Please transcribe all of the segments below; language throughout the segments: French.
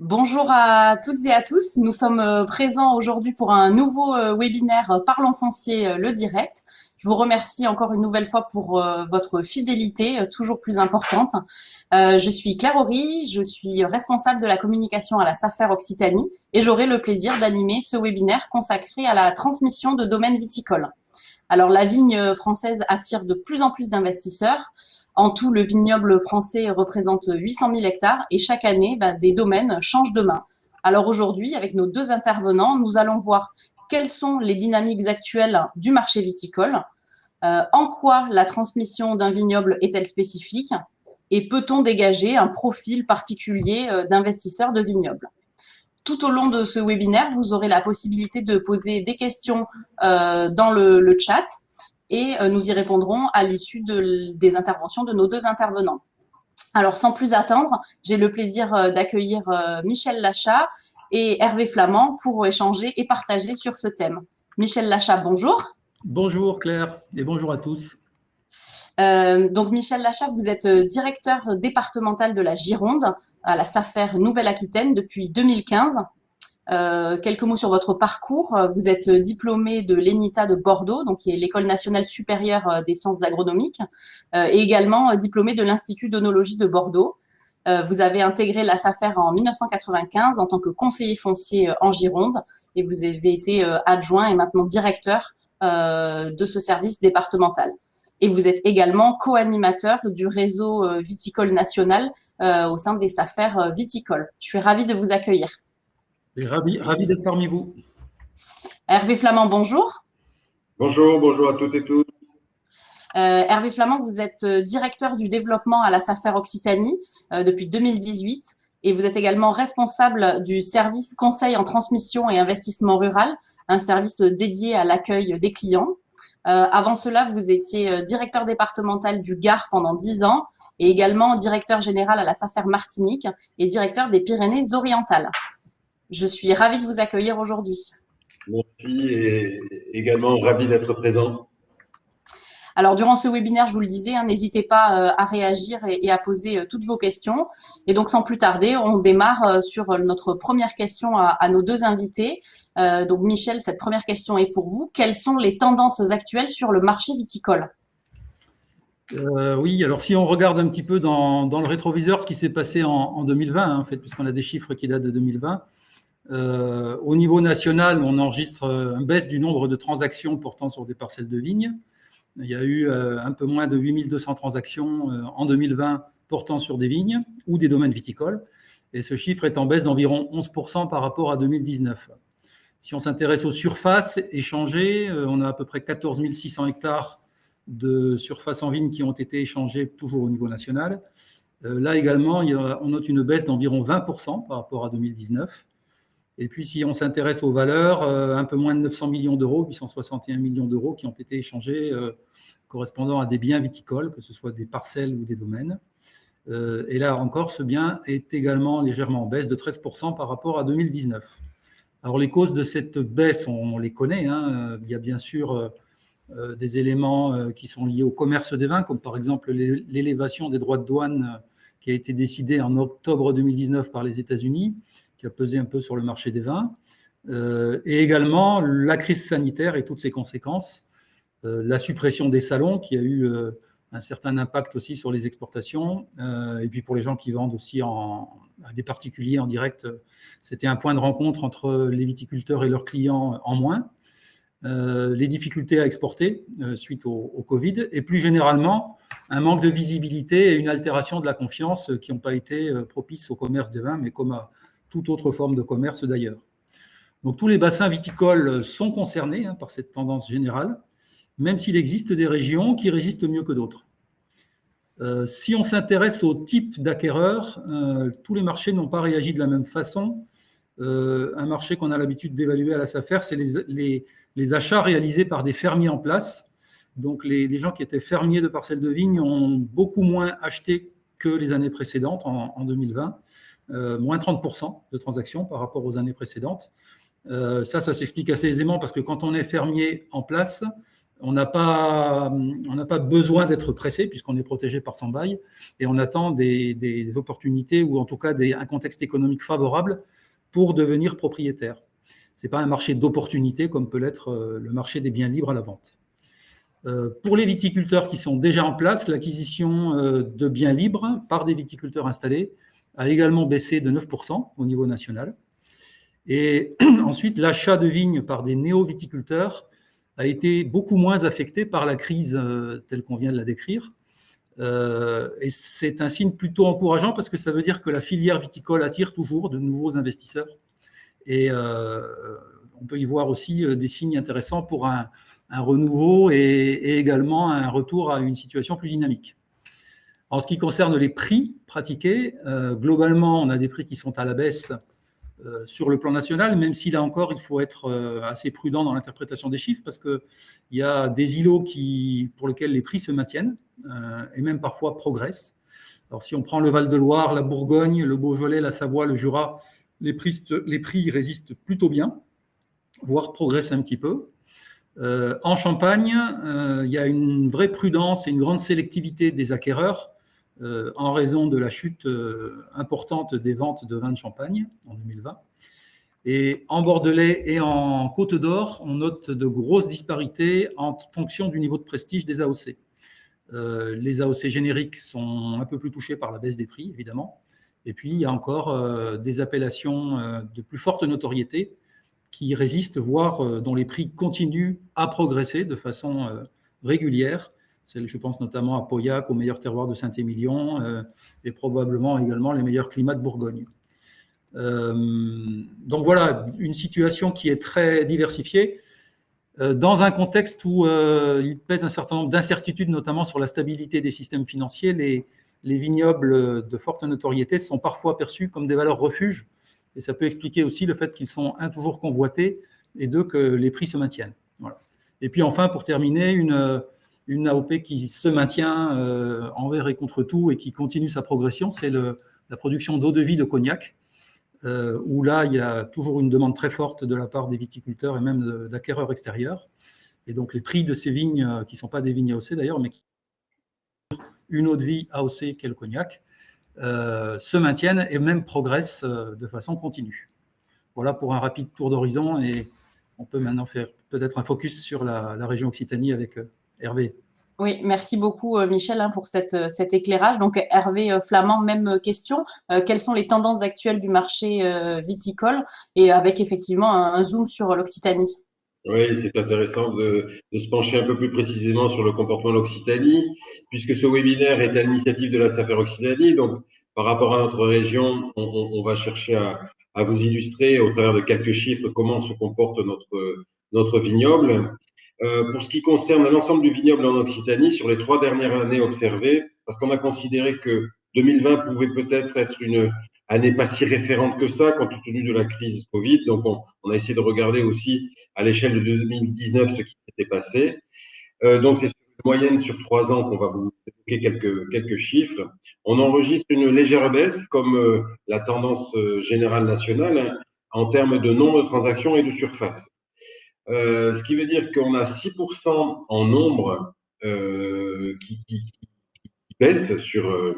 Bonjour à toutes et à tous. Nous sommes présents aujourd'hui pour un nouveau webinaire Parlons foncier, le direct. Je vous remercie encore une nouvelle fois pour votre fidélité, toujours plus importante. Je suis Claire Horry, je suis responsable de la communication à la SAFER Occitanie et j'aurai le plaisir d'animer ce webinaire consacré à la transmission de domaines viticoles. Alors, la vigne française attire de plus en plus d'investisseurs. En tout, le vignoble français représente 800 000 hectares et chaque année, des domaines changent de main. Alors aujourd'hui, avec nos deux intervenants, nous allons voir quelles sont les dynamiques actuelles du marché viticole, en quoi la transmission d'un vignoble est-elle spécifique et peut-on dégager un profil particulier d'investisseurs de vignobles. Tout au long de ce webinaire, vous aurez la possibilité de poser des questions dans le chat et nous y répondrons à l'issue des interventions de nos deux intervenants. Alors, sans plus attendre, j'ai le plaisir d'accueillir Michel Lachat et Hervé Flamand pour échanger et partager sur ce thème. Michel Lachat, bonjour. Bonjour Claire et bonjour à tous. Donc Michel Lachat, vous êtes directeur départemental de la Gironde à la SAFER Nouvelle-Aquitaine depuis 2015. Quelques mots sur votre parcours. Vous êtes diplômé de l'ENITA de Bordeaux, donc qui est l'École nationale supérieure des sciences agronomiques, et également diplômé de l'Institut d'œnologie de Bordeaux. Vous avez intégré la SAFER en 1995 en tant que conseiller foncier en Gironde et vous avez été adjoint et maintenant directeur de ce service départemental. Et vous êtes également co-animateur du réseau viticole national au sein des SAFER viticoles. Je suis ravie de vous accueillir. Ravi d'être parmi vous. Hervé Flamand, bonjour. Bonjour à toutes et tous. Hervé Flamand, vous êtes directeur du développement à la SAFER Occitanie depuis 2018 et vous êtes également responsable du service conseil en transmission et investissement rural, un service dédié à l'accueil des clients. Avant cela, vous étiez directeur départemental du Gard pendant 10 ans et également directeur général à la SAFER Martinique et directeur des Pyrénées-Orientales. Je suis ravie de vous accueillir aujourd'hui. Merci et également ravi d'être présent. Alors, durant ce webinaire, je vous le disais, n'hésitez pas à réagir et à poser toutes vos questions. Et donc, sans plus tarder, on démarre sur notre première question à nos deux invités. Donc, Michel, cette première question est pour vous. Quelles sont les tendances actuelles sur le marché viticole ? Oui, alors si on regarde un petit peu dans le rétroviseur ce qui s'est passé en 2020, en fait, puisqu'on a des chiffres qui datent de 2020, au niveau national, on enregistre une baisse du nombre de transactions portant sur des parcelles de vignes. Il y a eu un peu moins de 8200 transactions en 2020 portant sur des vignes ou des domaines viticoles. Et ce chiffre est en baisse d'environ 11% par rapport à 2019. Si on s'intéresse aux surfaces échangées, on a à peu près 14 600 hectares de surfaces en vignes qui ont été échangées toujours au niveau national. Là également, on note une baisse d'environ 20% par rapport à 2019. Et puis, si on s'intéresse aux valeurs, un peu moins de 900 millions d'euros, 861 millions d'euros qui ont été échangés correspondant à des biens viticoles, que ce soit des parcelles ou des domaines. Et là encore, ce bien est également légèrement en baisse de 13% par rapport à 2019. Alors, les causes de cette baisse, on les connaît. Il y a bien sûr des éléments qui sont liés au commerce des vins, comme par exemple l'élévation des droits de douane qui a été décidée en octobre 2019 par les États-Unis, qui a pesé un peu sur le marché des vins, et également la crise sanitaire et toutes ses conséquences, la suppression des salons qui a eu un certain impact aussi sur les exportations, et puis pour les gens qui vendent aussi à des particuliers en direct, c'était un point de rencontre entre les viticulteurs et leurs clients en moins, les difficultés à exporter suite au Covid, et plus généralement, un manque de visibilité et une altération de la confiance qui n'ont pas été propices au commerce des vins, mais comme à toute autre forme de commerce d'ailleurs. Donc tous les bassins viticoles sont concernés par cette tendance générale, même s'il existe des régions qui résistent mieux que d'autres. Si on s'intéresse au type d'acquéreurs, tous les marchés n'ont pas réagi de la même façon. Un marché qu'on a l'habitude d'évaluer à la SAFER, c'est les achats réalisés par des fermiers en place. Donc les gens qui étaient fermiers de parcelles de vignes ont beaucoup moins acheté que les années précédentes, en 2020. Moins 30% de transactions par rapport aux années précédentes. Ça s'explique assez aisément parce que quand on est fermier en place, On n'a pas besoin d'être pressé puisqu'on est protégé par son bail et on attend des opportunités ou en tout cas un contexte économique favorable pour devenir propriétaire. Ce n'est pas un marché d'opportunité comme peut l'être le marché des biens libres à la vente. Pour les viticulteurs qui sont déjà en place, l'acquisition de biens libres par des viticulteurs installés a également baissé de 9% au niveau national. Et ensuite, l'achat de vignes par des néo-viticulteurs a été beaucoup moins affecté par la crise telle qu'on vient de la décrire. Et c'est un signe plutôt encourageant parce que ça veut dire que la filière viticole attire toujours de nouveaux investisseurs. Et on peut y voir aussi des signes intéressants pour un renouveau et également un retour à une situation plus dynamique. En ce qui concerne les prix pratiqués, globalement, on a des prix qui sont à la baisse sur le plan national, même si là encore, il faut être assez prudent dans l'interprétation des chiffres parce qu'il y a des îlots pour lesquels les prix se maintiennent et même parfois progressent. Alors, si on prend le Val-de-Loire, la Bourgogne, le Beaujolais, la Savoie, le Jura, les prix résistent plutôt bien, voire progressent un petit peu. En Champagne, il y a une vraie prudence et une grande sélectivité des acquéreurs en raison de la chute importante des ventes de vins de Champagne en 2020. Et en Bordelais et en Côte d'Or, on note de grosses disparités en fonction du niveau de prestige des AOC. Les AOC génériques sont un peu plus touchés par la baisse des prix, évidemment. Et puis, il y a encore des appellations de plus forte notoriété qui résistent, voire dont les prix continuent à progresser de façon régulière. Je pense notamment à Pauillac, au meilleur terroir de Saint-Émilion et probablement également les meilleurs climats de Bourgogne. Donc voilà, une situation qui est très diversifiée dans un contexte où il pèse un certain nombre d'incertitudes, notamment sur la stabilité des systèmes financiers. Les vignobles de forte notoriété sont parfois perçus comme des valeurs refuges. Et ça peut expliquer aussi le fait qu'ils sont, toujours convoités, et deux, que les prix se maintiennent. Voilà. Et puis enfin, pour terminer, une AOP qui se maintient envers et contre tout et qui continue sa progression, c'est la production d'eau-de-vie de cognac, où là, il y a toujours une demande très forte de la part des viticulteurs et même d'acquéreurs extérieurs. Et donc, les prix de ces vignes, qui ne sont pas des vignes AOC d'ailleurs, mais qui ont une eau-de-vie AOC qu'est le cognac, se maintiennent et même progressent de façon continue. Voilà pour un rapide tour d'horizon et on peut maintenant faire peut-être un focus sur la région Occitanie avec Hervé. Oui, merci beaucoup Michel pour cet éclairage. Donc Hervé Flamand, même question. Quelles sont les tendances actuelles du marché viticole et avec effectivement un zoom sur l'Occitanie? Oui, c'est intéressant de se pencher un peu plus précisément sur le comportement de l'Occitanie, puisque ce webinaire est à l'initiative de la SAFER Occitanie. Donc, par rapport à notre région, on va chercher à vous illustrer au travers de quelques chiffres comment se comporte notre vignoble. Pour ce qui concerne l'ensemble du vignoble en Occitanie, sur les 3 dernières années observées, parce qu'on a considéré que 2020 pouvait peut-être être une année pas si référente que ça, compte tenu de la crise Covid. Donc, on a essayé de regarder aussi à l'échelle de 2019 ce qui s'était passé. Donc, c'est une moyenne sur 3 ans qu'on va vous évoquer quelques chiffres. On enregistre une légère baisse, comme la tendance générale nationale, hein, en termes de nombre de transactions et de surface. Ce qui veut dire qu'on a 6% en nombre qui baisse sur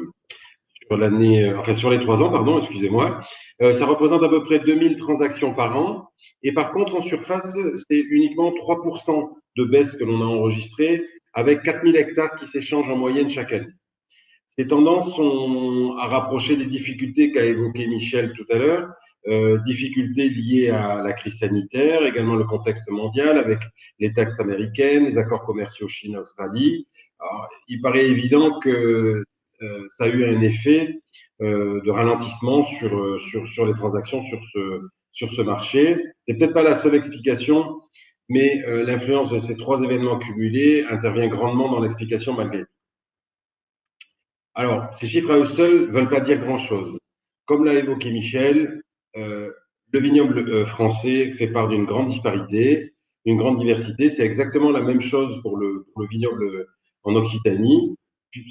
l'année, enfin sur les 3 ans, pardon, excusez-moi. Ça représente à peu près 2000 transactions par an. Et par contre, en surface, c'est uniquement 3% de baisse que l'on a enregistré, avec 4000 hectares qui s'échangent en moyenne chaque année. Ces tendances sont à rapprocher des difficultés qu'a évoqué Michel tout à l'heure, difficultés liées à la crise sanitaire, également le contexte mondial avec les taxes américaines, les accords commerciaux Chine-Australie. Alors, il paraît évident que ça a eu un effet de ralentissement sur les transactions sur ce marché. C'est peut-être pas la seule explication, mais l'influence de ces 3 événements cumulés intervient grandement dans l'explication malgré tout. Alors, ces chiffres à eux seuls ne veulent pas dire grand-chose. Comme l'a évoqué Michel, le vignoble français fait part d'une grande disparité, une grande diversité. C'est exactement la même chose pour le vignoble en Occitanie.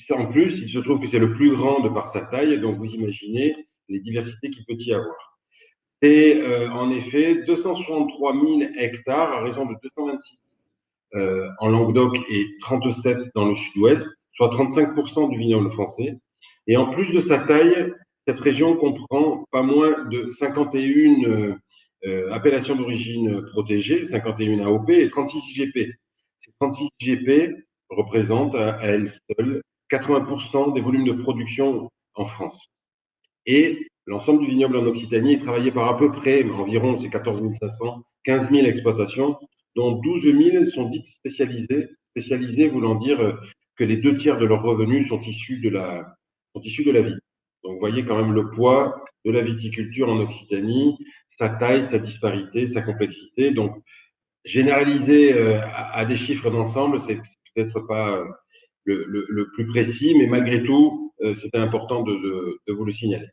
En plus, il se trouve que c'est le plus grand de par sa taille, donc vous imaginez les diversités qu'il peut y avoir. C'est en effet 263 000 hectares à raison de 226 en Languedoc et 37 dans le sud-ouest, soit 35% du vignoble français. Et en plus de sa taille, cette région comprend pas moins de 51 appellations d'origine protégée, 51 AOP et 36 IGP. Ces 36 IGP représentent à elles seules 80% des volumes de production en France. Et l'ensemble du vignoble en Occitanie est travaillé par à peu près environ, c'est 14 500, 15 000 exploitations, dont 12 000 sont dites spécialisées, spécialisées voulant dire que les 2 tiers de leurs revenus sont issus de la vie. Donc vous voyez quand même le poids de la viticulture en Occitanie, sa taille, sa disparité, sa complexité. Donc généraliser à des chiffres d'ensemble, c'est peut-être pas le plus précis, mais malgré tout, c'était important de vous le signaler.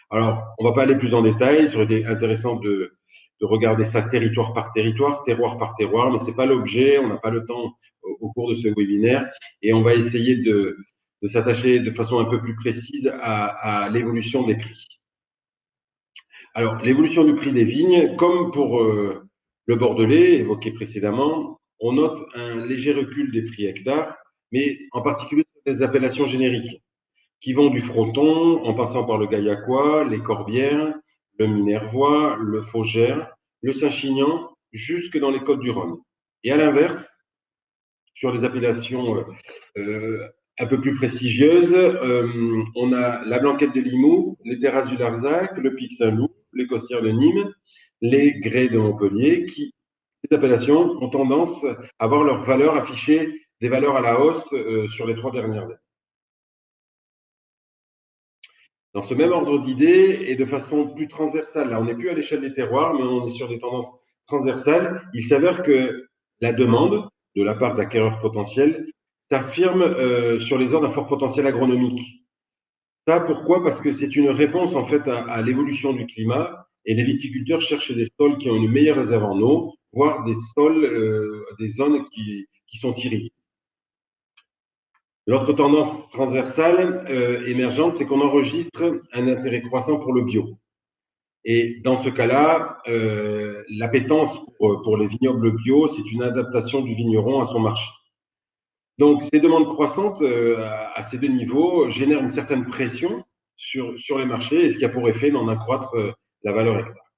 Alors, on ne va pas aller plus en détail, ça aurait été intéressant de regarder ça territoire par territoire, terroir par terroir, mais ce n'est pas l'objet, on n'a pas le temps au cours de ce webinaire, et on va essayer de s'attacher de façon un peu plus précise à l'évolution des prix. Alors, l'évolution du prix des vignes, comme pour le Bordelais, évoqué précédemment, on note un léger recul des prix hectares, mais en particulier des appellations génériques, qui vont du Froton, en passant par le Gaillacois, les Corbières, le Minervois, le Faugère, le Saint-Chinian, jusque dans les Côtes-du-Rhône. Et à l'inverse, sur les appellations un peu plus prestigieuses, on a la Blanquette de Limoux, les Terrasses du Larzac, le Pic Saint-Loup, les Costières de Nîmes, les Grès de Montpellier, qui, ces appellations ont tendance à avoir leur valeur affichée, des valeurs à la hausse sur les 3 dernières années. Dans ce même ordre d'idées et de façon plus transversale, là on n'est plus à l'échelle des terroirs, mais on est sur des tendances transversales, il s'avère que la demande de la part d'acquéreurs potentiels s'affirme sur les zones à fort potentiel agronomique. Ça, pourquoi? Parce que c'est une réponse en fait à l'évolution du climat et les viticulteurs cherchent des sols qui ont une meilleure réserve en eau, voire des sols, des zones qui sont irriguées. L'autre tendance transversale émergente, c'est qu'on enregistre un intérêt croissant pour le bio. Et dans ce cas-là, l'appétence pour les vignobles bio, c'est une adaptation du vigneron à son marché. Donc, ces demandes croissantes à ces 2 niveaux génèrent une certaine pression sur les marchés, et ce qui a pour effet d'en accroître la valeur hectare.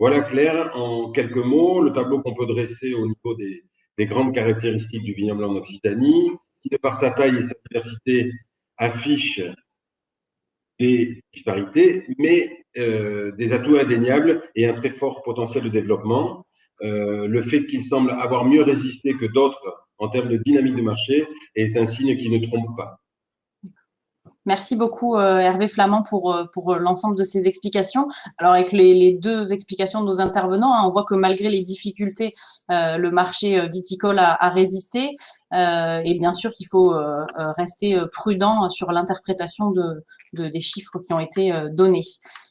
Voilà, Claire, en quelques mots, le tableau qu'on peut dresser au niveau des grandes caractéristiques du vignoble en Occitanie, qui, de par sa taille et sa diversité, affiche des disparités, mais des atouts indéniables et un très fort potentiel de développement. Le fait qu'il semble avoir mieux résisté que d'autres en termes de dynamique de marché est un signe qui ne trompe pas. Merci beaucoup Hervé Flamand pour l'ensemble de ces explications. Alors avec les 2 explications de nos intervenants, on voit que malgré les difficultés, le marché viticole a résisté et bien sûr qu'il faut rester prudent sur l'interprétation des chiffres qui ont été donnés.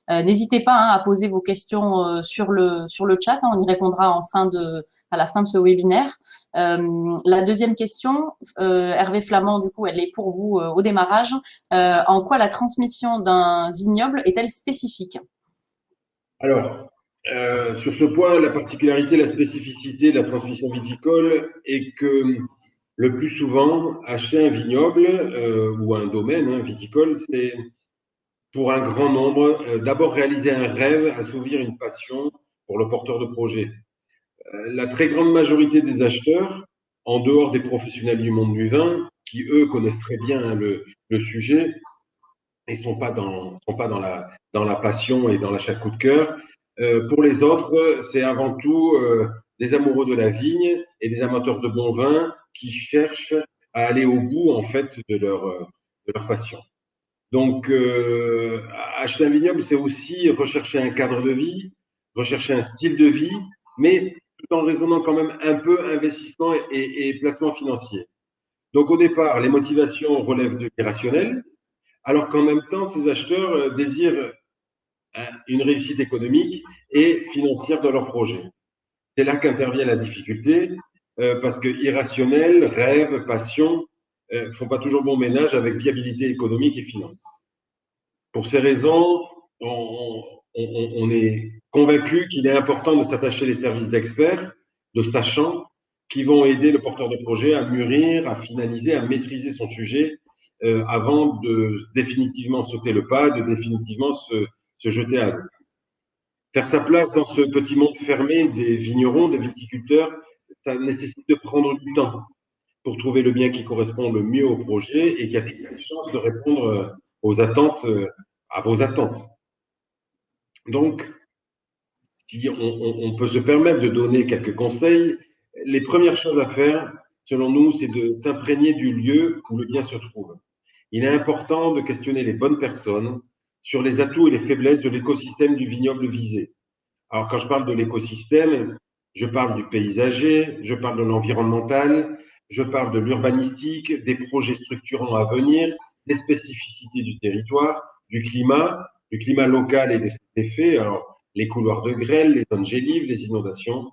N'hésitez pas à poser vos questions sur le chat, on y répondra à la fin de ce webinaire. La deuxième question, Hervé Flamand, du coup, elle est pour vous au démarrage. En quoi la transmission d'un vignoble est-elle spécifique? Alors, sur ce point, la particularité, la spécificité de la transmission viticole est que le plus souvent, acheter un vignoble ou un domaine viticole, c'est pour un grand nombre, d'abord réaliser un rêve, assouvir une passion pour le porteur de projet. La très grande majorité des acheteurs, en dehors des professionnels du monde du vin, qui eux connaissent très bien le sujet et sont pas dans la passion et dans l'achat coup de cœur. Pour les autres, c'est avant tout des amoureux de la vigne et des amateurs de bon vin qui cherchent à aller au bout en fait de leur passion. Donc, acheter un vignoble, c'est aussi rechercher un cadre de vie, rechercher un style de vie, mais tout en raisonnant quand même un peu investissement et placement financier. Donc, au départ, les motivations relèvent de l'irrationnel, alors qu'en même temps, ces acheteurs désirent une réussite économique et financière dans leur projet. C'est là qu'intervient la difficulté, parce que irrationnel, rêve, passion ne font pas toujours bon ménage avec viabilité économique et finance. Pour ces raisons, on est convaincu qu'il est important de s'attacher les services d'experts, de sachants, qui vont aider le porteur de projet à mûrir, à finaliser, à maîtriser son sujet avant de définitivement sauter le pas, de définitivement se jeter à l'eau. Faire sa place dans ce petit monde fermé des vignerons, des viticulteurs, ça nécessite de prendre du temps pour trouver le bien qui correspond le mieux au projet et qui a toutes les chances de répondre aux attentes, à vos attentes. Donc, si on peut se permettre de donner quelques conseils, les premières choses à faire, selon nous, c'est de s'imprégner du lieu où le bien se trouve. Il est important de questionner les bonnes personnes sur les atouts et les faiblesses de l'écosystème du vignoble visé. Alors, quand je parle de l'écosystème, je parle du paysager, je parle de l'environnemental, je parle de l'urbanistique, des projets structurants à venir, des spécificités du territoire, du climat local et des effets, alors les couloirs de grêle, les zones gélives, les inondations,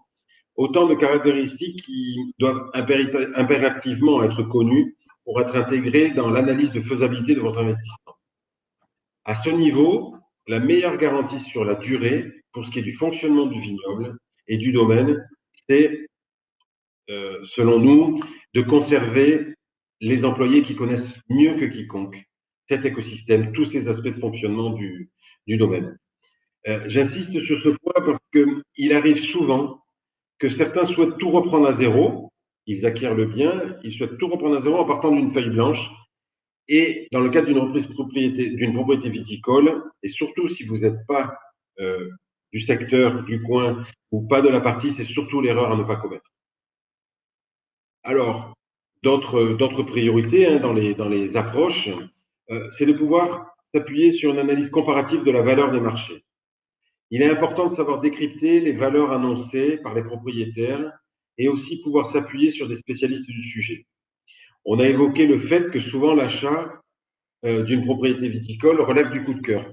autant de caractéristiques qui doivent impérativement être connues pour être intégrées dans l'analyse de faisabilité de votre investissement. À ce niveau, la meilleure garantie sur la durée, pour ce qui est du fonctionnement du vignoble et du domaine, c'est, selon nous, de conserver les employés qui connaissent mieux que quiconque cet écosystème, tous ces aspects de fonctionnement du domaine. J'insiste sur ce point parce qu'il arrive souvent que certains souhaitent tout reprendre à zéro, ils acquièrent le bien, ils souhaitent tout reprendre à zéro en partant d'une feuille blanche. Et dans le cadre d'une reprise d'une propriété viticole, et surtout si vous n'êtes pas du secteur, du coin ou pas de la partie, c'est surtout l'erreur à ne pas commettre. Alors, d'autres priorités dans les approches, c'est de pouvoir s'appuyer sur une analyse comparative de la valeur des marchés. Il est important de savoir décrypter les valeurs annoncées par les propriétaires et aussi pouvoir s'appuyer sur des spécialistes du sujet. On a évoqué le fait que souvent l'achat d'une propriété viticole relève du coup de cœur.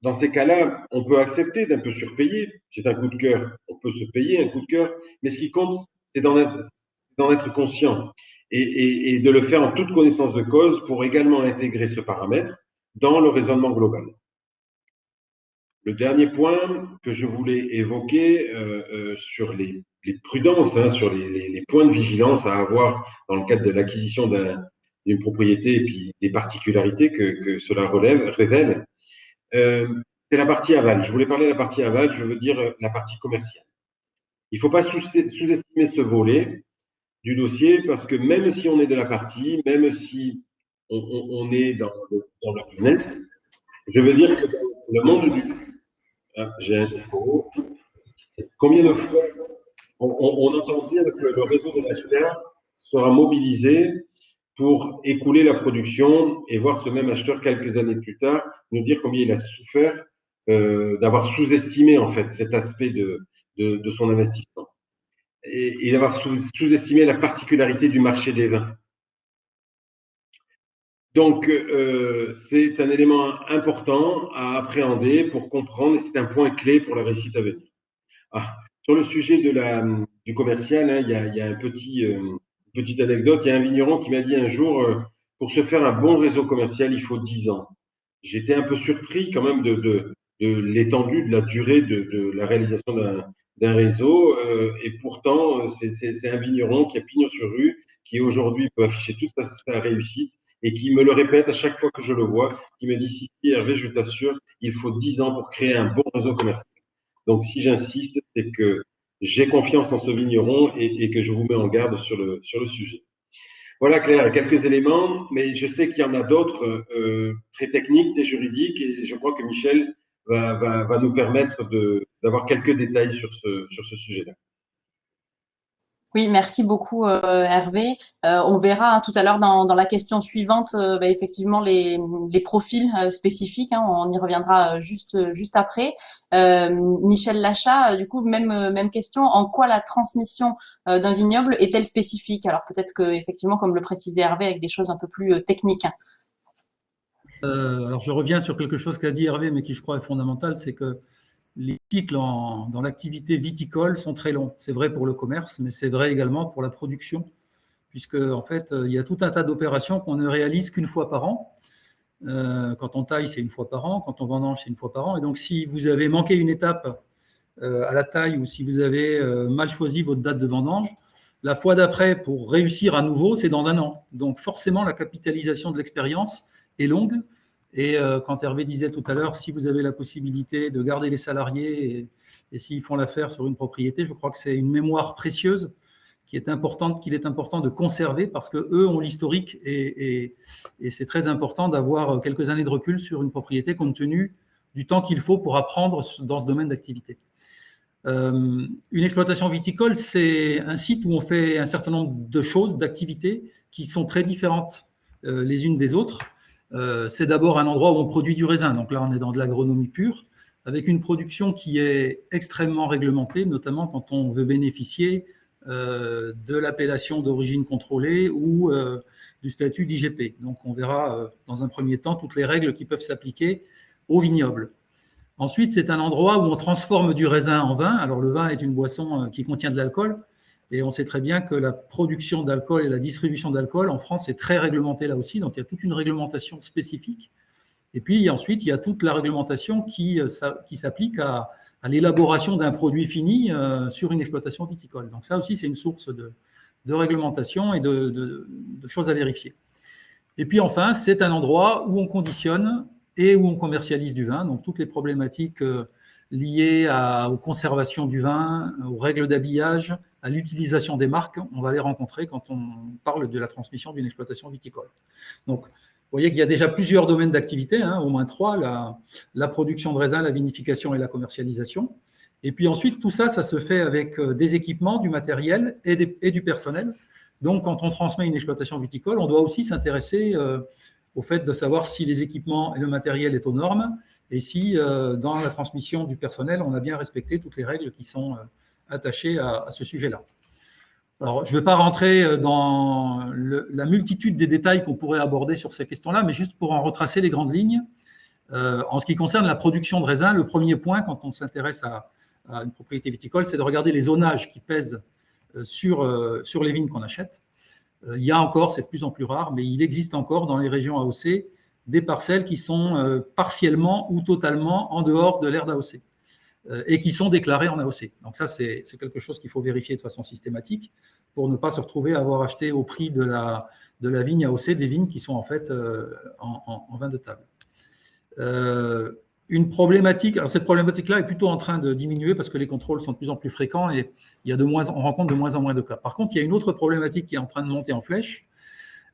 Dans ces cas-là, on peut accepter d'un peu surpayer. C'est un coup de cœur, on peut se payer un coup de cœur, mais ce qui compte, c'est d'en être conscient et de le faire en toute connaissance de cause pour également intégrer ce paramètre dans le raisonnement global. Le dernier point que je voulais évoquer sur les prudences, sur les points de vigilance à avoir dans le cadre de l'acquisition d'une propriété et puis des particularités que cela révèle, c'est la partie aval. Je voulais parler de la partie aval, je veux dire la partie commerciale. Il ne faut pas sous-estimer ce volet du dossier parce que même si on est de la partie, même si on est dans le business, je veux dire que dans le monde du... Ah, j'ai un écho. Combien de fois on entend dire que le réseau de l'acheteur sera mobilisé pour écouler la production et voir ce même acheteur quelques années plus tard nous dire combien il a souffert d'avoir sous-estimé en fait cet aspect de son investissement et d'avoir sous-estimé la particularité du marché des vins. Donc, c'est un élément important à appréhender pour comprendre et c'est un point clé pour la réussite à venir. Sur le sujet du commercial, il y a une petite anecdote. Il y a un vigneron qui m'a dit un jour, pour se faire un bon réseau commercial, il faut 10 ans. J'étais un peu surpris quand même de l'étendue, de la durée de la réalisation d'un réseau. Et pourtant, c'est un vigneron qui a pignon sur rue, qui aujourd'hui peut afficher toute sa réussite et qui me le répète à chaque fois que je le vois, qui me dit, si Hervé, je t'assure, il faut 10 ans pour créer un bon réseau commercial. Donc, si j'insiste, c'est que j'ai confiance en ce vigneron et que je vous mets en garde sur le sujet. Voilà, Claire, quelques éléments, mais je sais qu'il y en a d'autres très techniques, très juridiques, et je crois que Michel va nous permettre d'avoir quelques détails sur ce sujet-là. Oui, merci beaucoup Hervé. On verra tout à l'heure dans la question suivante effectivement les profils spécifiques. On y reviendra juste après. Michel Lachat, du coup même question. En quoi la transmission d'un vignoble est-elle spécifique? Alors peut-être que effectivement, comme le précisait Hervé, avec des choses un peu plus techniques. Alors je reviens sur quelque chose qu'a dit Hervé, mais qui je crois est fondamental, c'est que les cycles dans l'activité viticole sont très longs. C'est vrai pour le commerce, mais c'est vrai également pour la production, puisque en fait, il y a tout un tas d'opérations qu'on ne réalise qu'une fois par an. Quand on taille, c'est une fois par an. Quand on vendange, c'est une fois par an. Et donc, si vous avez manqué une étape à la taille ou si vous avez mal choisi votre date de vendange, La fois d'après, pour réussir à nouveau, c'est dans 1 an. Donc forcément, la capitalisation de l'expérience est longue. Et quand Hervé disait tout à l'heure, si vous avez la possibilité de garder les salariés et s'ils font l'affaire sur une propriété, je crois que c'est une mémoire précieuse qu'il est important de conserver parce qu'eux ont l'historique et c'est très important d'avoir quelques années de recul sur une propriété compte tenu du temps qu'il faut pour apprendre dans ce domaine d'activité. Une exploitation viticole, c'est un site où on fait un certain nombre de choses, d'activités qui sont très différentes les unes des autres. C'est d'abord un endroit où on produit du raisin, donc là on est dans de l'agronomie pure, avec une production qui est extrêmement réglementée, notamment quand on veut bénéficier de l'appellation d'origine contrôlée ou du statut d'IGP. Donc on verra dans un premier temps toutes les règles qui peuvent s'appliquer au vignoble. Ensuite, c'est un endroit où on transforme du raisin en vin. Alors, le vin est une boisson qui contient de l'alcool. Et on sait très bien que la production d'alcool et la distribution d'alcool en France est très réglementée là aussi. Donc, il y a toute une réglementation spécifique. Et puis, ensuite, il y a toute la réglementation qui s'applique à l'élaboration d'un produit fini sur une exploitation viticole. Donc, ça aussi, c'est une source de réglementation et de choses à vérifier. Et puis, enfin, c'est un endroit où on conditionne et où on commercialise du vin. Donc, toutes les problématiques liées aux conservations du vin, aux règles d'habillage, à l'utilisation des marques, on va les rencontrer quand on parle de la transmission d'une exploitation viticole. Donc, vous voyez qu'il y a déjà plusieurs domaines d'activité, au moins 3, la production de raisin, la vinification et la commercialisation. Et puis ensuite, tout ça, ça se fait avec des équipements, du matériel et du personnel. Donc, quand on transmet une exploitation viticole, on doit aussi s'intéresser au fait de savoir si les équipements et le matériel est aux normes et si, dans la transmission du personnel, on a bien respecté toutes les règles qui sont attachées à ce sujet-là. Alors, je ne vais pas rentrer dans la multitude des détails qu'on pourrait aborder sur ces questions-là, mais juste pour en retracer les grandes lignes. En ce qui concerne la production de raisin, le premier point, quand on s'intéresse à une propriété viticole, c'est de regarder les zonages qui pèsent sur les vignes qu'on achète. Il y a encore, c'est de plus en plus rare, mais il existe encore dans les régions AOC des parcelles qui sont partiellement ou totalement en dehors de l'aire d'AOC et qui sont déclarées en AOC. Donc ça, c'est quelque chose qu'il faut vérifier de façon systématique pour ne pas se retrouver à avoir acheté au prix de la vigne AOC des vignes qui sont en fait en vin de table. Une problématique, alors cette problématique-là est plutôt en train de diminuer parce que les contrôles sont de plus en plus fréquents et on rencontre de moins en moins de cas. Par contre, il y a une autre problématique qui est en train de monter en flèche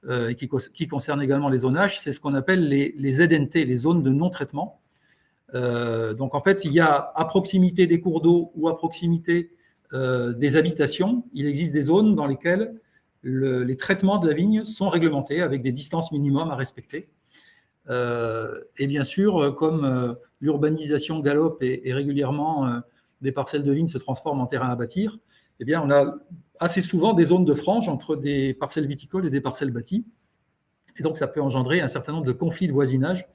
et qui concerne également les zonages, c'est ce qu'on appelle les ZNT, les zones de non-traitement. Donc en fait, il y a à proximité des cours d'eau ou à proximité des habitations, il existe des zones dans lesquelles les traitements de la vigne sont réglementés avec des distances minimum à respecter. Et bien sûr, comme l'urbanisation galope et régulièrement des parcelles de vignes se transforment en terrain à bâtir, eh bien, on a assez souvent des zones de frange entre des parcelles viticoles et des parcelles bâties. Et donc, ça peut engendrer un certain nombre de conflits de voisinage.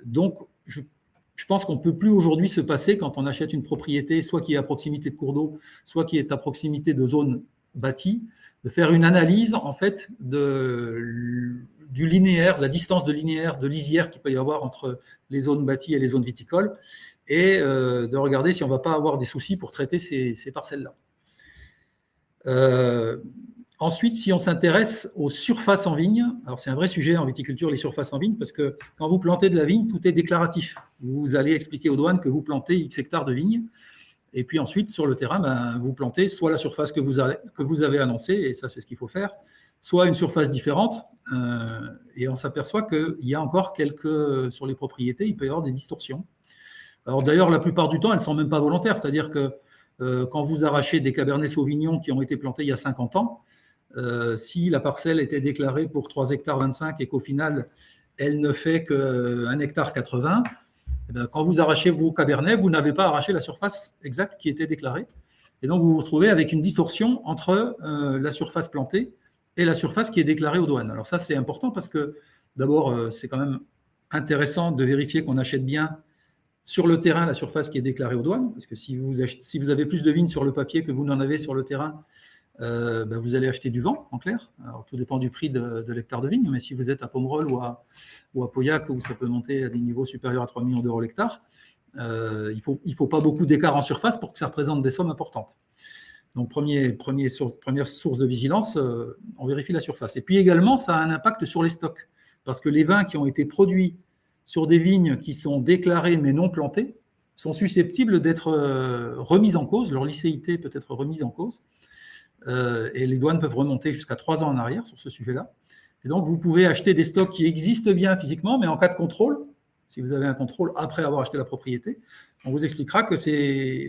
Donc, je pense qu'on ne peut plus aujourd'hui se passer, quand on achète une propriété, soit qui est à proximité de cours d'eau, soit qui est à proximité de zones bâties, de faire une analyse en fait du linéaire, la distance de linéaire, de lisière qu'il peut y avoir entre les zones bâties et les zones viticoles, et de regarder si on ne va pas avoir des soucis pour traiter ces parcelles-là. Ensuite, si on s'intéresse aux surfaces en vigne, alors c'est un vrai sujet en viticulture, les surfaces en vigne, parce que quand vous plantez de la vigne, tout est déclaratif. Vous allez expliquer aux douanes que vous plantez X hectares de vigne, et puis ensuite, sur le terrain, vous plantez soit la surface que vous avez annoncée, et ça, c'est ce qu'il faut faire, soit une surface différente, et on s'aperçoit qu'il y a encore sur les propriétés, il peut y avoir des distorsions. Alors d'ailleurs, la plupart du temps, elles ne sont même pas volontaires, c'est-à-dire que quand vous arrachez des Cabernet Sauvignon qui ont été plantés il y a 50 ans, si la parcelle était déclarée pour 3 hectares 25 et qu'au final, elle ne fait qu'1 hectare 80, eh bien, quand vous arrachez vos Cabernet, vous n'avez pas arraché la surface exacte qui était déclarée. Et donc, vous vous retrouvez avec une distorsion entre la surface plantée et la surface qui est déclarée aux douanes. Alors ça, c'est important parce que, d'abord, c'est quand même intéressant de vérifier qu'on achète bien sur le terrain la surface qui est déclarée aux douanes, parce que si vous avez plus de vignes sur le papier que vous n'en avez sur le terrain, vous allez acheter du vent, en clair. Alors, tout dépend du prix de l'hectare de vigne, mais si vous êtes à Pomerol ou à Pauillac, où ça peut monter à des niveaux supérieurs à 3 millions d'euros l'hectare, il faut pas beaucoup d'écart en surface pour que ça représente des sommes importantes. Donc, première source de vigilance, on vérifie la surface. Et puis également, ça a un impact sur les stocks, parce que les vins qui ont été produits sur des vignes qui sont déclarées mais non plantées sont susceptibles d'être remises en cause, leur licéité peut être remise en cause, et les douanes peuvent remonter jusqu'à 3 ans en arrière sur ce sujet-là. Et donc, vous pouvez acheter des stocks qui existent bien physiquement, mais en cas de contrôle, si vous avez un contrôle après avoir acheté la propriété, on vous expliquera que c'est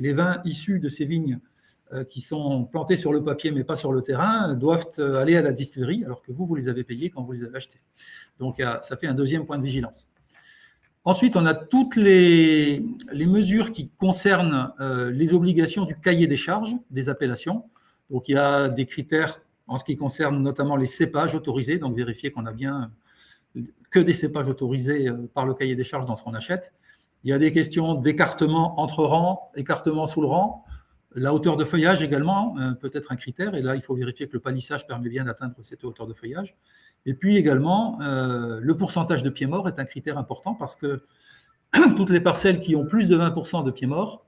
les vins issus de ces vignes qui sont plantés sur le papier mais pas sur le terrain doivent aller à la distillerie alors que vous les avez payés quand vous les avez achetés. Donc, ça fait un deuxième point de vigilance. Ensuite, on a toutes les mesures qui concernent les obligations du cahier des charges des appellations. Donc, il y a des critères en ce qui concerne notamment les cépages autorisés, donc vérifier qu'on a bien que des cépages autorisés par le cahier des charges dans ce qu'on achète. Il y a des questions d'écartement entre rangs, écartement sous le rang. La hauteur de feuillage également peut être un critère, et là, il faut vérifier que le palissage permet bien d'atteindre cette hauteur de feuillage. Et puis également, le pourcentage de pieds morts est un critère important parce que toutes les parcelles qui ont plus de 20% de pieds morts,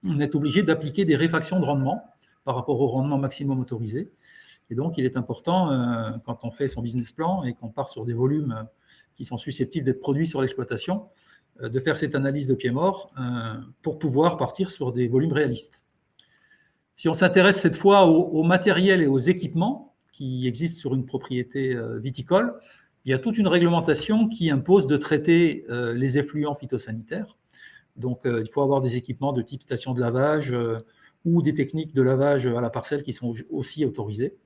on est obligé d'appliquer des réfactions de rendement par rapport au rendement maximum autorisé. Et donc, il est important, quand on fait son business plan et qu'on part sur des volumes qui sont susceptibles d'être produits sur l'exploitation, de faire cette analyse de pieds morts pour pouvoir partir sur des volumes réalistes. Si on s'intéresse cette fois au matériel et aux équipements qui existent sur une propriété viticole, il y a toute une réglementation qui impose de traiter les effluents phytosanitaires. Donc, il faut avoir des équipements de type station de lavage ou des techniques de lavage à la parcelle qui sont aussi autorisées.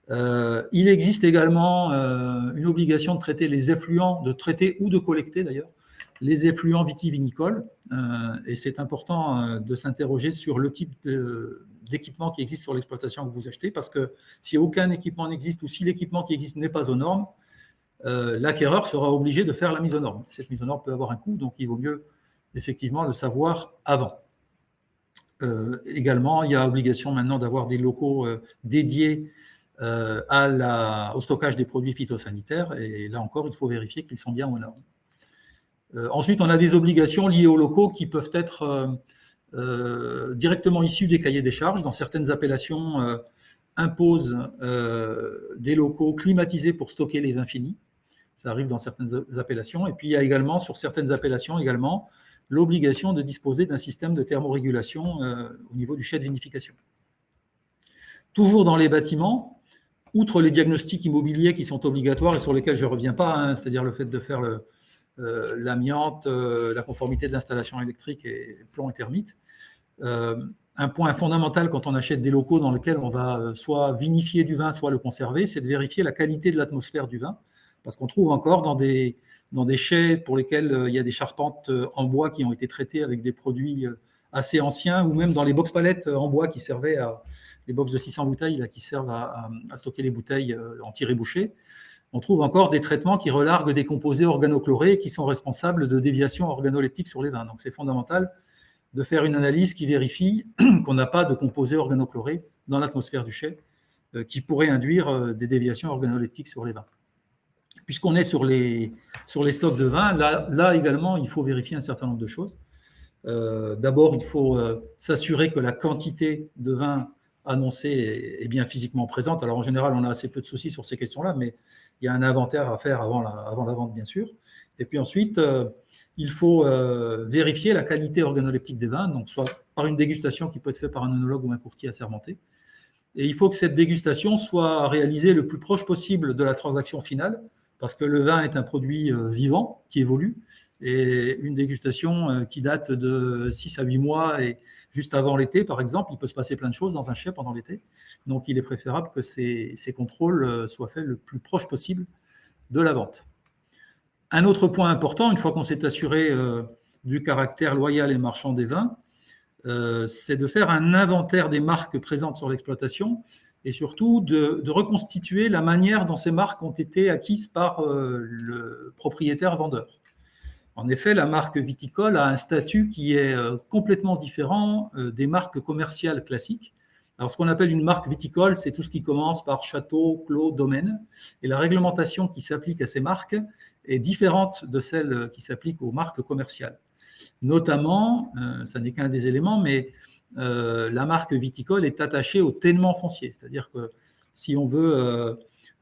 Il existe également une obligation de traiter les effluents, de traiter ou de collecter d'ailleurs, les effluents vitivinicoles. Et c'est important de s'interroger sur le type d'équipement qui existe sur l'exploitation que vous achetez, parce que si aucun équipement n'existe ou si l'équipement qui existe n'est pas aux normes, l'acquéreur sera obligé de faire la mise aux normes. Cette mise aux normes peut avoir un coût, donc il vaut mieux effectivement le savoir avant. Également, il y a obligation maintenant d'avoir des locaux dédiés au stockage des produits phytosanitaires, et là encore, il faut vérifier qu'ils sont bien aux normes. Ensuite, on a des obligations liées aux locaux qui peuvent être directement issues des cahiers des charges. Dans certaines appellations, imposent des locaux climatisés pour stocker les vins finis. Ça arrive dans certaines appellations. Et puis, il y a également, sur certaines appellations également, l'obligation de disposer d'un système de thermorégulation au niveau du chai de vinification. Toujours dans les bâtiments, outre les diagnostics immobiliers qui sont obligatoires et sur lesquels je ne reviens pas, c'est-à-dire le fait de faire l'amiante, la conformité de l'installation électrique et plomb et termites, un point fondamental quand on achète des locaux dans lesquels on va soit vinifier du vin, soit le conserver, c'est de vérifier la qualité de l'atmosphère du vin, parce qu'on trouve encore dans des chais pour lesquels il y a des charpentes en bois qui ont été traitées avec des produits assez anciens, ou même dans les box palettes en bois qui servaient les box de 600 bouteilles là, qui servent à stocker les bouteilles en tiré bouché. On trouve encore des traitements qui relarguent des composés organochlorés et qui sont responsables de déviations organoleptiques sur les vins. Donc c'est fondamental de faire une analyse qui vérifie qu'on n'a pas de composés organochlorés dans l'atmosphère du chai qui pourraient induire des déviations organoleptiques sur les vins. Puisqu'on est sur les stocks de vin, là également, il faut vérifier un certain nombre de choses. D'abord, il faut s'assurer que la quantité de vin annoncée est bien physiquement présente. Alors en général, on a assez peu de soucis sur ces questions-là, mais il y a un inventaire à faire avant la vente, bien sûr. Et puis ensuite, il faut vérifier la qualité organoleptique des vins, donc soit par une dégustation qui peut être faite par un œnologue ou un courtier assermenté. Et il faut que cette dégustation soit réalisée le plus proche possible de la transaction finale, parce que le vin est un produit vivant qui évolue, et une dégustation qui date de 6 à 8 mois et juste avant l'été, par exemple, il peut se passer plein de choses dans un chai pendant l'été. Donc, il est préférable que ces contrôles soient faits le plus proche possible de la vente. Un autre point important, une fois qu'on s'est assuré du caractère loyal et marchand des vins, c'est de faire un inventaire des marques présentes sur l'exploitation et surtout de reconstituer la manière dont ces marques ont été acquises par le propriétaire vendeur. En effet, la marque viticole a un statut qui est complètement différent des marques commerciales classiques. Alors, ce qu'on appelle une marque viticole, c'est tout ce qui commence par château, clos, domaine. Et la réglementation qui s'applique à ces marques est différente de celle qui s'applique aux marques commerciales. Notamment, ça n'est qu'un des éléments, mais la marque viticole est attachée au ténement foncier. C'est-à-dire que si on veut,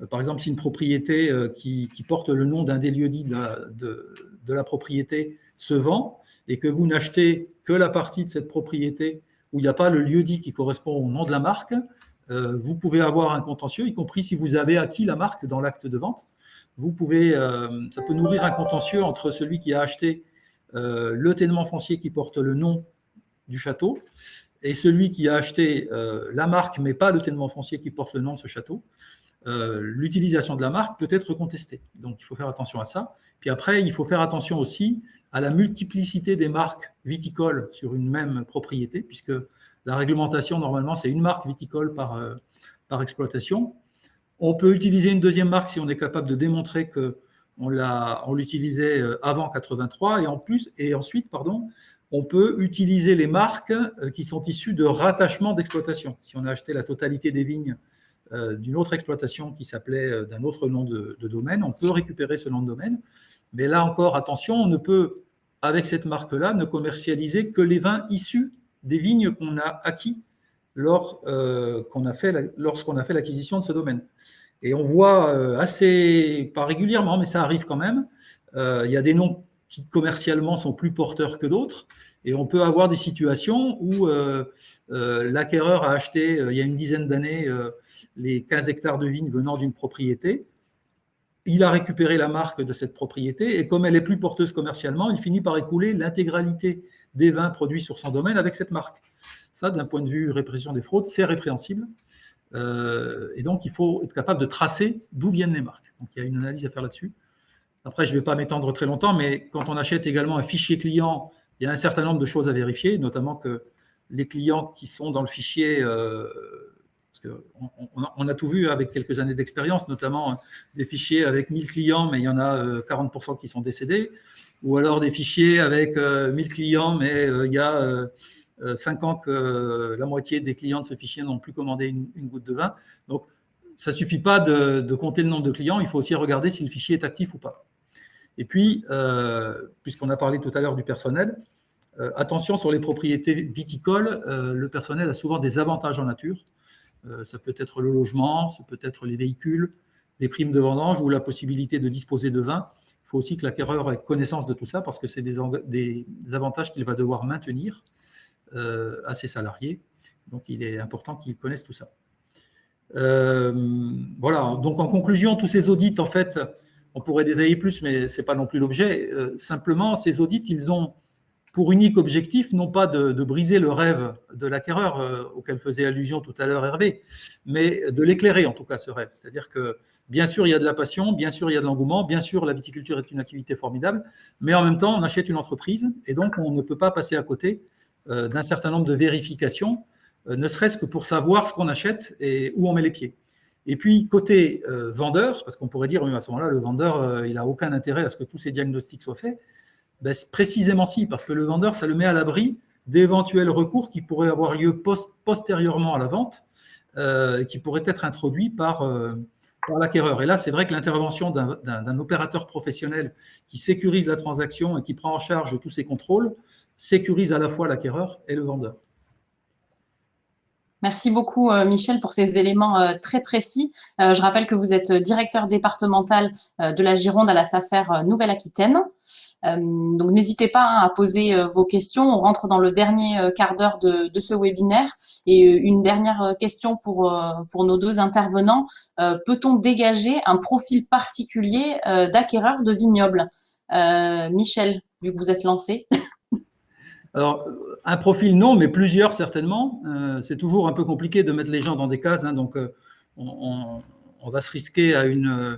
par exemple, si une propriété qui porte le nom d'un des lieux-dits de la propriété se vend et que vous n'achetez que la partie de cette propriété où il n'y a pas le lieu-dit qui correspond au nom de la marque, vous pouvez avoir un contentieux, y compris si vous avez acquis la marque dans l'acte de vente. Ça peut nourrir un contentieux entre celui qui a acheté le ténement foncier qui porte le nom du château et celui qui a acheté la marque, mais pas le ténement foncier qui porte le nom de ce château. L'utilisation de la marque peut être contestée. Donc, il faut faire attention à ça. Puis après, il faut faire attention aussi à la multiplicité des marques viticoles sur une même propriété, puisque la réglementation, normalement, c'est une marque viticole par exploitation. On peut utiliser une deuxième marque si on est capable de démontrer qu'on l'utilisait avant 83, et ensuite, on peut utiliser les marques qui sont issues de rattachements d'exploitation. Si on a acheté la totalité des vignes d'une autre exploitation qui s'appelait d'un autre nom de domaine, on peut récupérer ce nom de domaine. Mais là encore, attention, on ne peut, avec cette marque-là, ne commercialiser que les vins issus des vignes qu'on a acquis lorsqu'on a fait l'acquisition de ce domaine. Et on voit pas régulièrement, mais ça arrive quand même, il y a des noms qui commercialement sont plus porteurs que d'autres, et on peut avoir des situations où l'acquéreur a acheté, il y a une dizaine d'années, les 15 hectares de vignes venant d'une propriété. Il a récupéré la marque de cette propriété, et comme elle est plus porteuse commercialement, il finit par écouler l'intégralité des vins produits sur son domaine avec cette marque. Ça, d'un point de vue répression des fraudes, c'est répréhensible. Et donc, il faut être capable de tracer d'où viennent les marques. Donc, il y a une analyse à faire là-dessus. Après, je ne vais pas m'étendre très longtemps, mais quand on achète également un fichier client, il y a un certain nombre de choses à vérifier, notamment que les clients qui sont dans le fichier, parce qu'on a tout vu avec quelques années d'expérience, notamment des fichiers avec 1000 clients, mais il y en a 40% qui sont décédés, ou alors des fichiers avec 1000 clients, mais il y a 5 ans que la moitié des clients de ce fichier n'ont plus commandé une goutte de vin. Donc, ça ne suffit pas de compter le nombre de clients, il faut aussi regarder si le fichier est actif ou pas. Et puis, puisqu'on a parlé tout à l'heure du personnel, attention sur les propriétés viticoles, le personnel a souvent des avantages en nature. Ça peut être le logement, ça peut être les véhicules, les primes de vendange ou la possibilité de disposer de vin. Il faut aussi que l'acquéreur ait connaissance de tout ça parce que c'est des avantages qu'il va devoir maintenir à ses salariés. Donc, il est important qu'ils connaissent tout ça. Voilà. Donc, en conclusion, tous ces audits, en fait, on pourrait détailler plus, mais ce n'est pas non plus l'objet. Simplement, ces audits, ils ont pour unique objectif, non pas de briser le rêve de l'acquéreur auquel faisait allusion tout à l'heure Hervé, mais de l'éclairer en tout cas ce rêve. C'est-à-dire que bien sûr il y a de la passion, bien sûr il y a de l'engouement, bien sûr la viticulture est une activité formidable, mais en même temps on achète une entreprise et donc on ne peut pas passer à côté d'un certain nombre de vérifications, ne serait-ce que pour savoir ce qu'on achète et où on met les pieds. Et puis côté vendeur, parce qu'on pourrait dire oui, à ce moment-là le vendeur il n'a aucun intérêt à ce que tous ces diagnostics soient faits. Ben, précisément si, parce que le vendeur, ça le met à l'abri d'éventuels recours qui pourraient avoir lieu postérieurement à la vente, qui pourraient être introduits par l'acquéreur. Et là, c'est vrai que l'intervention d'un opérateur professionnel qui sécurise la transaction et qui prend en charge tous ces contrôles, sécurise à la fois l'acquéreur et le vendeur. Merci beaucoup, Michel, pour ces éléments très précis. Je rappelle que vous êtes directeur départemental de la Gironde à la SAFER Nouvelle-Aquitaine. Donc, n'hésitez pas à poser vos questions. On rentre dans le dernier quart d'heure de ce webinaire. Et une dernière question pour nos deux intervenants. Peut-on dégager un profil particulier d'acquéreur de vignoble? Michel, vu que vous êtes lancé. Alors, un profil, non, mais plusieurs, certainement. C'est toujours un peu compliqué de mettre les gens dans des cases. Hein, donc, on va se risquer à une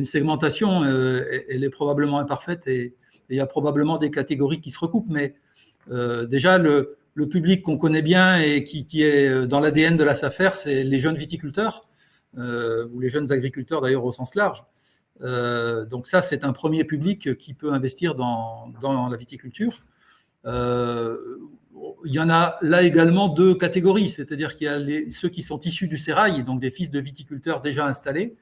segmentation. Elle est probablement imparfaite et il y a probablement des catégories qui se recoupent. Mais déjà, le public qu'on connaît bien et qui est dans l'ADN de la SAFER, c'est les jeunes viticulteurs ou les jeunes agriculteurs, d'ailleurs, au sens large. Donc ça, c'est un premier public qui peut investir dans la viticulture. Il y en a là également deux catégories, c'est-à-dire qu'il y a ceux qui sont issus du sérail, donc des fils de viticulteurs déjà installés,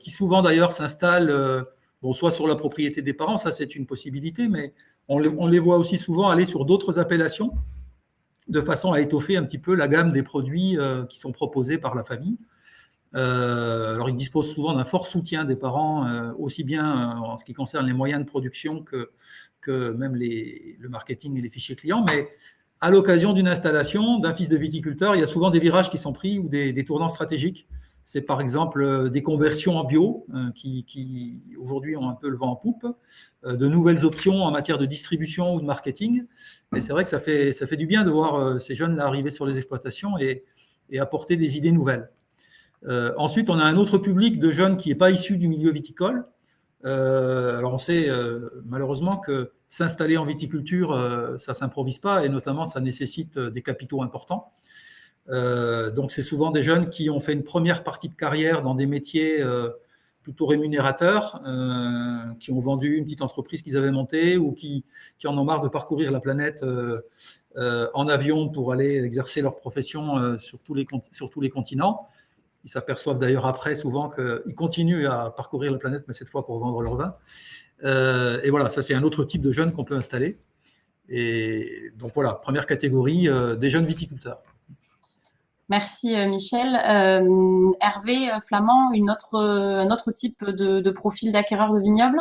qui souvent d'ailleurs s'installent soit sur la propriété des parents, ça c'est une possibilité, mais on les voit aussi souvent aller sur d'autres appellations de façon à étoffer un petit peu la gamme des produits qui sont proposés par la famille. Alors, ils disposent souvent d'un fort soutien des parents, aussi bien en ce qui concerne les moyens de production que même le marketing et les fichiers clients. Mais à l'occasion d'une installation d'un fils de viticulteur, il y a souvent des virages qui sont pris ou des tournants stratégiques. C'est par exemple des conversions en bio qui aujourd'hui ont un peu le vent en poupe, de nouvelles options en matière de distribution ou de marketing. Et c'est vrai que ça fait du bien de voir ces jeunes arriver sur les exploitations et apporter des idées nouvelles. Ensuite, on a un autre public de jeunes qui n'est pas issu du milieu viticole. Alors, on sait malheureusement que s'installer en viticulture, ça ne s'improvise pas et notamment, ça nécessite des capitaux importants. Donc, c'est souvent des jeunes qui ont fait une première partie de carrière dans des métiers plutôt rémunérateurs, qui ont vendu une petite entreprise qu'ils avaient montée ou qui en ont marre de parcourir la planète en avion pour aller exercer leur profession sur tous les continents. Ils s'aperçoivent d'ailleurs après souvent qu'ils continuent à parcourir la planète, mais cette fois pour vendre leur vin. Et voilà, ça c'est un autre type de jeunes qu'on peut installer. Et donc voilà, première catégorie, des jeunes viticulteurs. Merci Michel. Hervé Flamand, un autre type de profil d'acquéreur de vignobles?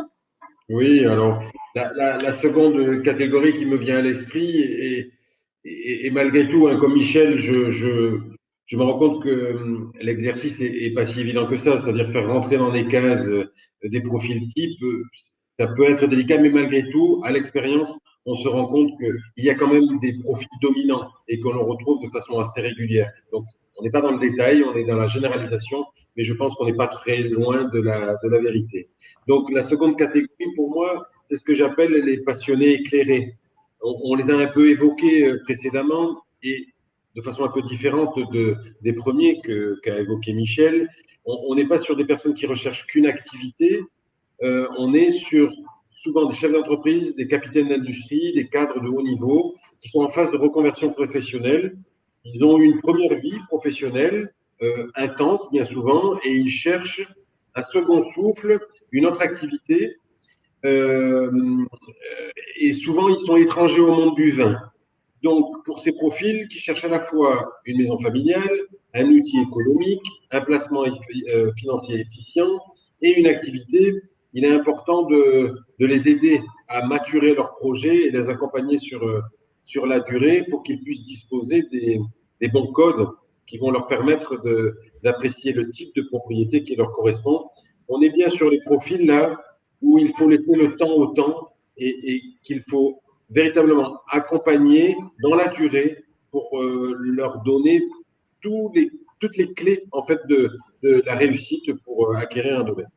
Oui, alors la seconde catégorie qui me vient à l'esprit, et malgré tout, hein, comme Michel, je me rends compte que l'exercice est pas si évident que ça, c'est-à-dire faire rentrer dans des cases des profils types, ça peut être délicat, mais malgré tout, à l'expérience, on se rend compte qu'il y a quand même des profils dominants et qu'on le retrouve de façon assez régulière. Donc, on n'est pas dans le détail, on est dans la généralisation, mais je pense qu'on n'est pas très loin de la vérité. Donc, la seconde catégorie, pour moi, c'est ce que j'appelle les passionnés éclairés. On les a un peu évoqués précédemment et de façon un peu différente des premiers qu'a évoqué Michel. On n'est pas sur des personnes qui recherchent qu'une activité, on est sur souvent des chefs d'entreprise, des capitaines d'industrie, des cadres de haut niveau qui sont en phase de reconversion professionnelle. Ils ont une première vie professionnelle intense, bien souvent, et ils cherchent un second souffle, une autre activité. Et souvent, ils sont étrangers au monde du vin. Donc, pour ces profils qui cherchent à la fois une maison familiale, un outil économique, un placement financier efficient et une activité, il est important de les aider à maturer leur projet et les accompagner sur la durée pour qu'ils puissent disposer des bons codes qui vont leur permettre d'apprécier le type de propriété qui leur correspond. On est bien sur les profils là où il faut laisser le temps au temps et qu'il faut véritablement accompagner dans la durée pour leur donner toutes les clés en fait de la réussite pour acquérir un domaine.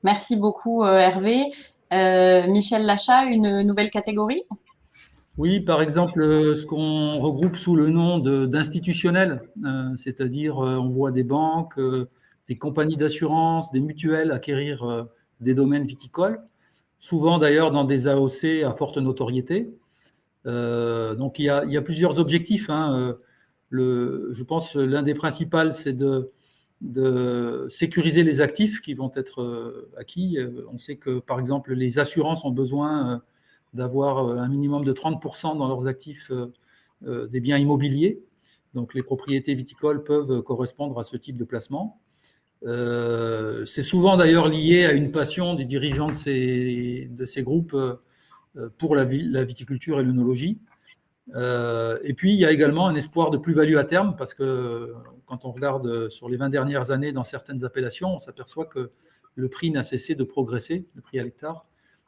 Merci beaucoup Hervé. Michel Lachat, une nouvelle catégorie? Oui, par exemple, ce qu'on regroupe sous le nom d'institutionnel, c'est-à-dire on voit des banques, des compagnies d'assurance, des mutuelles acquérir des domaines viticoles, souvent d'ailleurs dans des AOC à forte notoriété. Donc il y a plusieurs objectifs. Hein. Je pense l'un des principaux, c'est de sécuriser les actifs qui vont être acquis. On sait que, par exemple, les assurances ont besoin d'avoir un minimum de 30% dans leurs actifs des biens immobiliers. Donc les propriétés viticoles peuvent correspondre à ce type de placement. C'est souvent d'ailleurs lié à une passion des dirigeants de ces groupes pour la viticulture et l'œnologie. Et puis, il y a également un espoir de plus-value à terme, parce que quand on regarde sur les 20 dernières années dans certaines appellations, on s'aperçoit que le prix n'a cessé de progresser, le prix à l'hectare.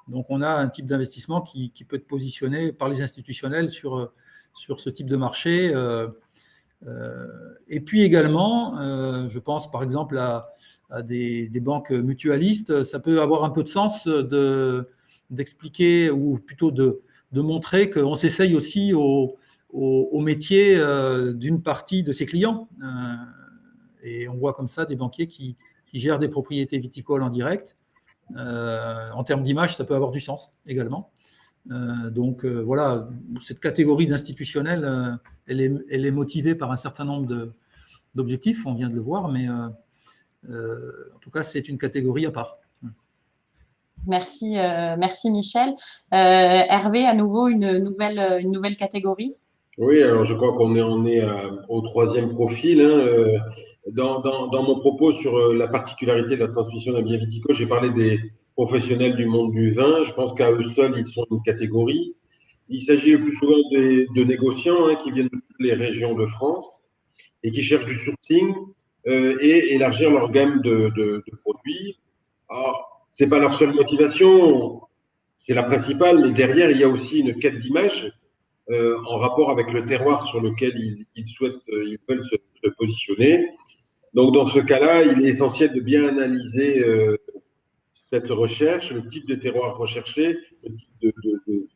Donc, on a un type d'investissement qui peut être positionné par les institutionnels sur ce type de marché. Et puis également, je pense par exemple à des banques mutualistes, ça peut avoir un peu de sens d'expliquer ou plutôt de montrer qu'on s'essaye aussi au métier d'une partie de ses clients. Et on voit comme ça des banquiers qui gèrent des propriétés viticoles en direct. En termes d'image, ça peut avoir du sens également. Donc voilà, cette catégorie d'institutionnels, elle est motivée par un certain nombre d'objectifs, on vient de le voir, mais en tout cas, c'est une catégorie à part. Merci Michel. Hervé, à nouveau, une nouvelle catégorie? Oui, alors je crois qu'on est au troisième profil, hein. Dans mon propos sur la particularité de la transmission d'un bien viticole, j'ai parlé des professionnels du monde du vin. Je pense qu'à eux seuls, ils sont une catégorie. Il s'agit le plus souvent de négociants, hein, qui viennent de toutes les régions de France et qui cherchent du sourcing et élargir leur gamme de produits. Alors, c'est pas leur seule motivation, c'est la principale, mais derrière, il y a aussi une quête d'image en rapport avec le terroir sur lequel ils souhaitent, ils veulent se positionner. Donc, dans ce cas-là, il est essentiel de bien analyser cette recherche, le type de terroir recherché, le type de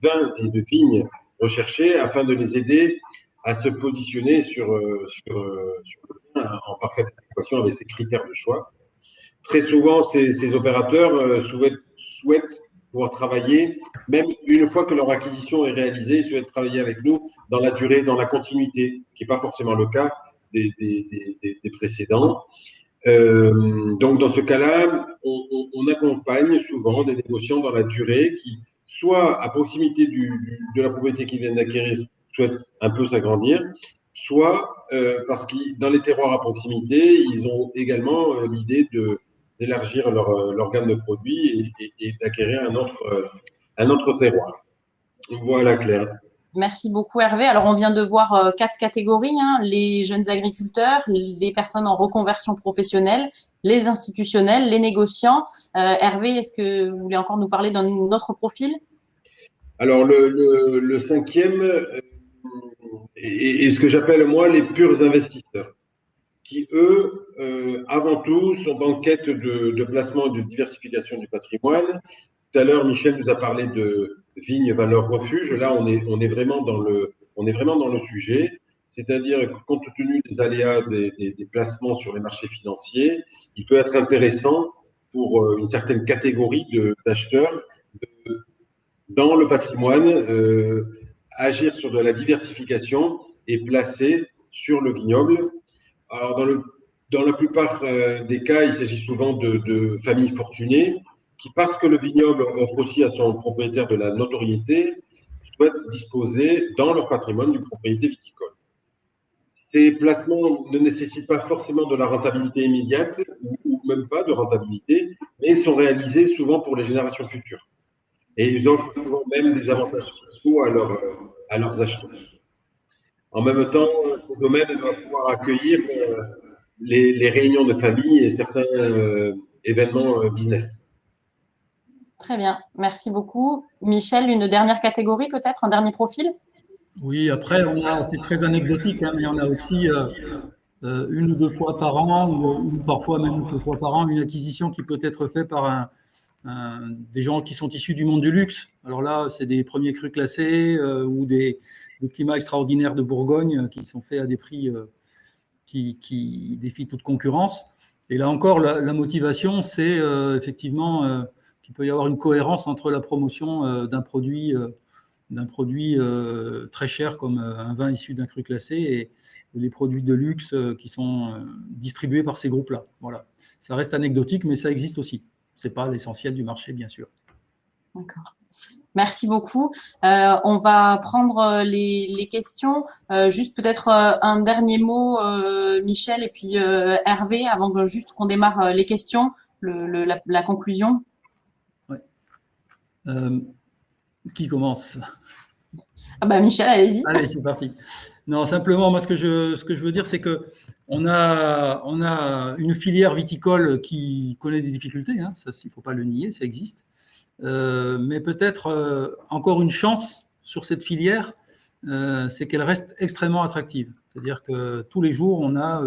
vin et de vigne recherché, afin de les aider à se positionner sur le vin en parfaite adéquation avec ces critères de choix. Très souvent, ces opérateurs souhaitent pouvoir travailler, même une fois que leur acquisition est réalisée, ils souhaitent travailler avec nous dans la durée, dans la continuité, ce qui n'est pas forcément le cas des précédents. Donc, dans ce cas-là, on accompagne souvent des négociants dans la durée qui, soit à proximité de la propriété qu'ils viennent d'acquérir, souhaitent un peu s'agrandir, soit parce que dans les terroirs à proximité, ils ont également l'idée d'élargir leur gamme de produits et d'acquérir un autre terroir. Voilà, Claire. Merci beaucoup Hervé. Alors on vient de voir 4 catégories, hein, les jeunes agriculteurs, les personnes en reconversion professionnelle, les institutionnels, les négociants. Hervé, est-ce que vous voulez encore nous parler d'un autre profil? Alors, le cinquième est ce que j'appelle moi les purs investisseurs, qui, eux, avant tout, sont en quête de placement et de diversification du patrimoine. Tout à l'heure, Michel nous a parlé de vignes valeur refuge. Là, on est vraiment dans le sujet. C'est-à-dire que compte tenu des aléas des placements sur les marchés financiers, il peut être intéressant pour une certaine catégorie d'acheteurs dans le patrimoine, agir sur de la diversification et placer sur le vignoble. Alors, dans la plupart des cas, il s'agit souvent de familles fortunées qui, parce que le vignoble offre aussi à son propriétaire de la notoriété, souhaitent disposer dans leur patrimoine d'une propriété viticole. Ces placements ne nécessitent pas forcément de la rentabilité immédiate ou même pas de rentabilité, mais sont réalisés souvent pour les générations futures. Et ils offrent souvent même des avantages fiscaux à leurs acheteurs. En même temps, ce domaine doit pouvoir accueillir les réunions de famille et certains événements business. Très bien, merci beaucoup. Michel, une dernière catégorie peut-être, un dernier profil? Oui, après, c'est très anecdotique, hein, mais on a aussi une ou deux fois par an, ou parfois même une seule fois par an, une acquisition qui peut être faite par des gens qui sont issus du monde du luxe. Alors là, c'est des premiers crus classés ou des climats extraordinaires de Bourgogne qui sont faits à des prix qui défient toute concurrence. Et là encore, la motivation, c'est effectivement qu'il peut y avoir une cohérence entre la promotion d'un produit très cher comme un vin issu d'un cru classé et les produits de luxe qui sont distribués par ces groupes-là. Voilà. Ça reste anecdotique, mais ça existe aussi. Ce n'est pas l'essentiel du marché, bien sûr. D'accord. Merci beaucoup. On va prendre les questions. Juste peut-être un dernier mot, Michel, et puis Hervé, avant juste qu'on démarre les questions, la conclusion. Ouais. Qui commence? Ah bah Michel, allez-y. Allez, c'est parti. Non, simplement, moi, ce que je veux dire, c'est que on a une filière viticole qui connaît des difficultés, hein, ça, il ne faut pas le nier, ça existe. Mais peut-être encore une chance sur cette filière, c'est qu'elle reste extrêmement attractive. C'est-à-dire que tous les jours, on a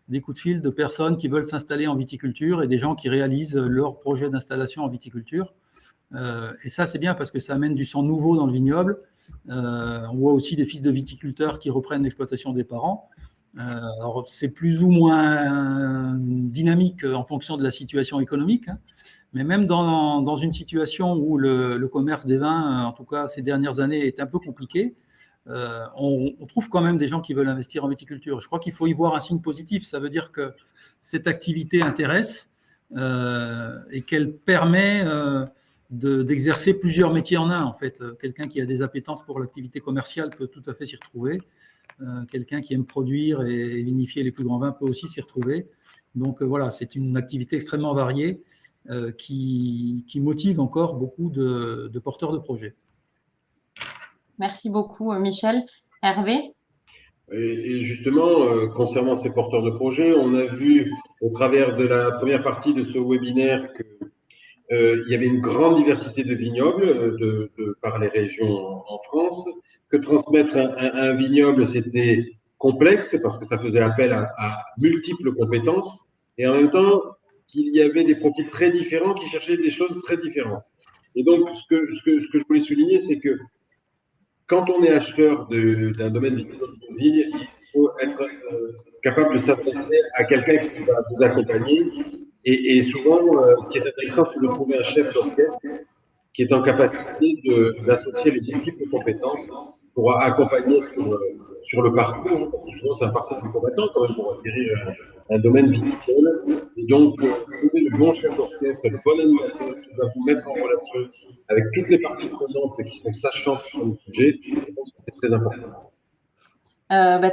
des coups de fil de personnes qui veulent s'installer en viticulture et des gens qui réalisent leur projet d'installation en viticulture. Et ça, c'est bien parce que ça amène du sang nouveau dans le vignoble. On voit aussi des fils de viticulteurs qui reprennent l'exploitation des parents. Alors, c'est plus ou moins dynamique en fonction de la situation économique, hein. Mais même dans une situation où le commerce des vins, en tout cas ces dernières années, est un peu compliqué, on trouve quand même des gens qui veulent investir en viticulture. Je crois qu'il faut y voir un signe positif. Ça veut dire que cette activité intéresse et qu'elle permet d'exercer plusieurs métiers en un, en fait. Quelqu'un qui a des appétences pour l'activité commerciale peut tout à fait s'y retrouver. Quelqu'un qui aime produire et vinifier les plus grands vins peut aussi s'y retrouver. Donc voilà, c'est une activité extrêmement variée qui motive encore beaucoup de porteurs de projets. Merci beaucoup, Michel. Hervé? Et justement, concernant ces porteurs de projets, on a vu au travers de la première partie de ce webinaire que il y avait une grande diversité de vignobles par les régions en France, que transmettre un vignoble, c'était complexe parce que ça faisait appel à multiples compétences, et en même temps qu'il y avait des profils très différents qui cherchaient des choses très différentes. Et donc, ce que je voulais souligner, c'est que quand on est acheteur d'un domaine viticole d'une vigne, il faut être capable de s'adresser à quelqu'un qui va vous accompagner. Et souvent, ce qui est intéressant, c'est de trouver un chef d'orchestre qui est en capacité d'associer les multiples compétences pour accompagner sur le parcours. Parce que souvent, c'est un parcours du combattant quand même pour acquérir un domaine viticole. Et donc, trouver le bon chef d'orchestre, le bon animateur qui va vous mettre en relation avec toutes les parties prenantes qui sont sachantes sur le sujet, je pense que c'est très important.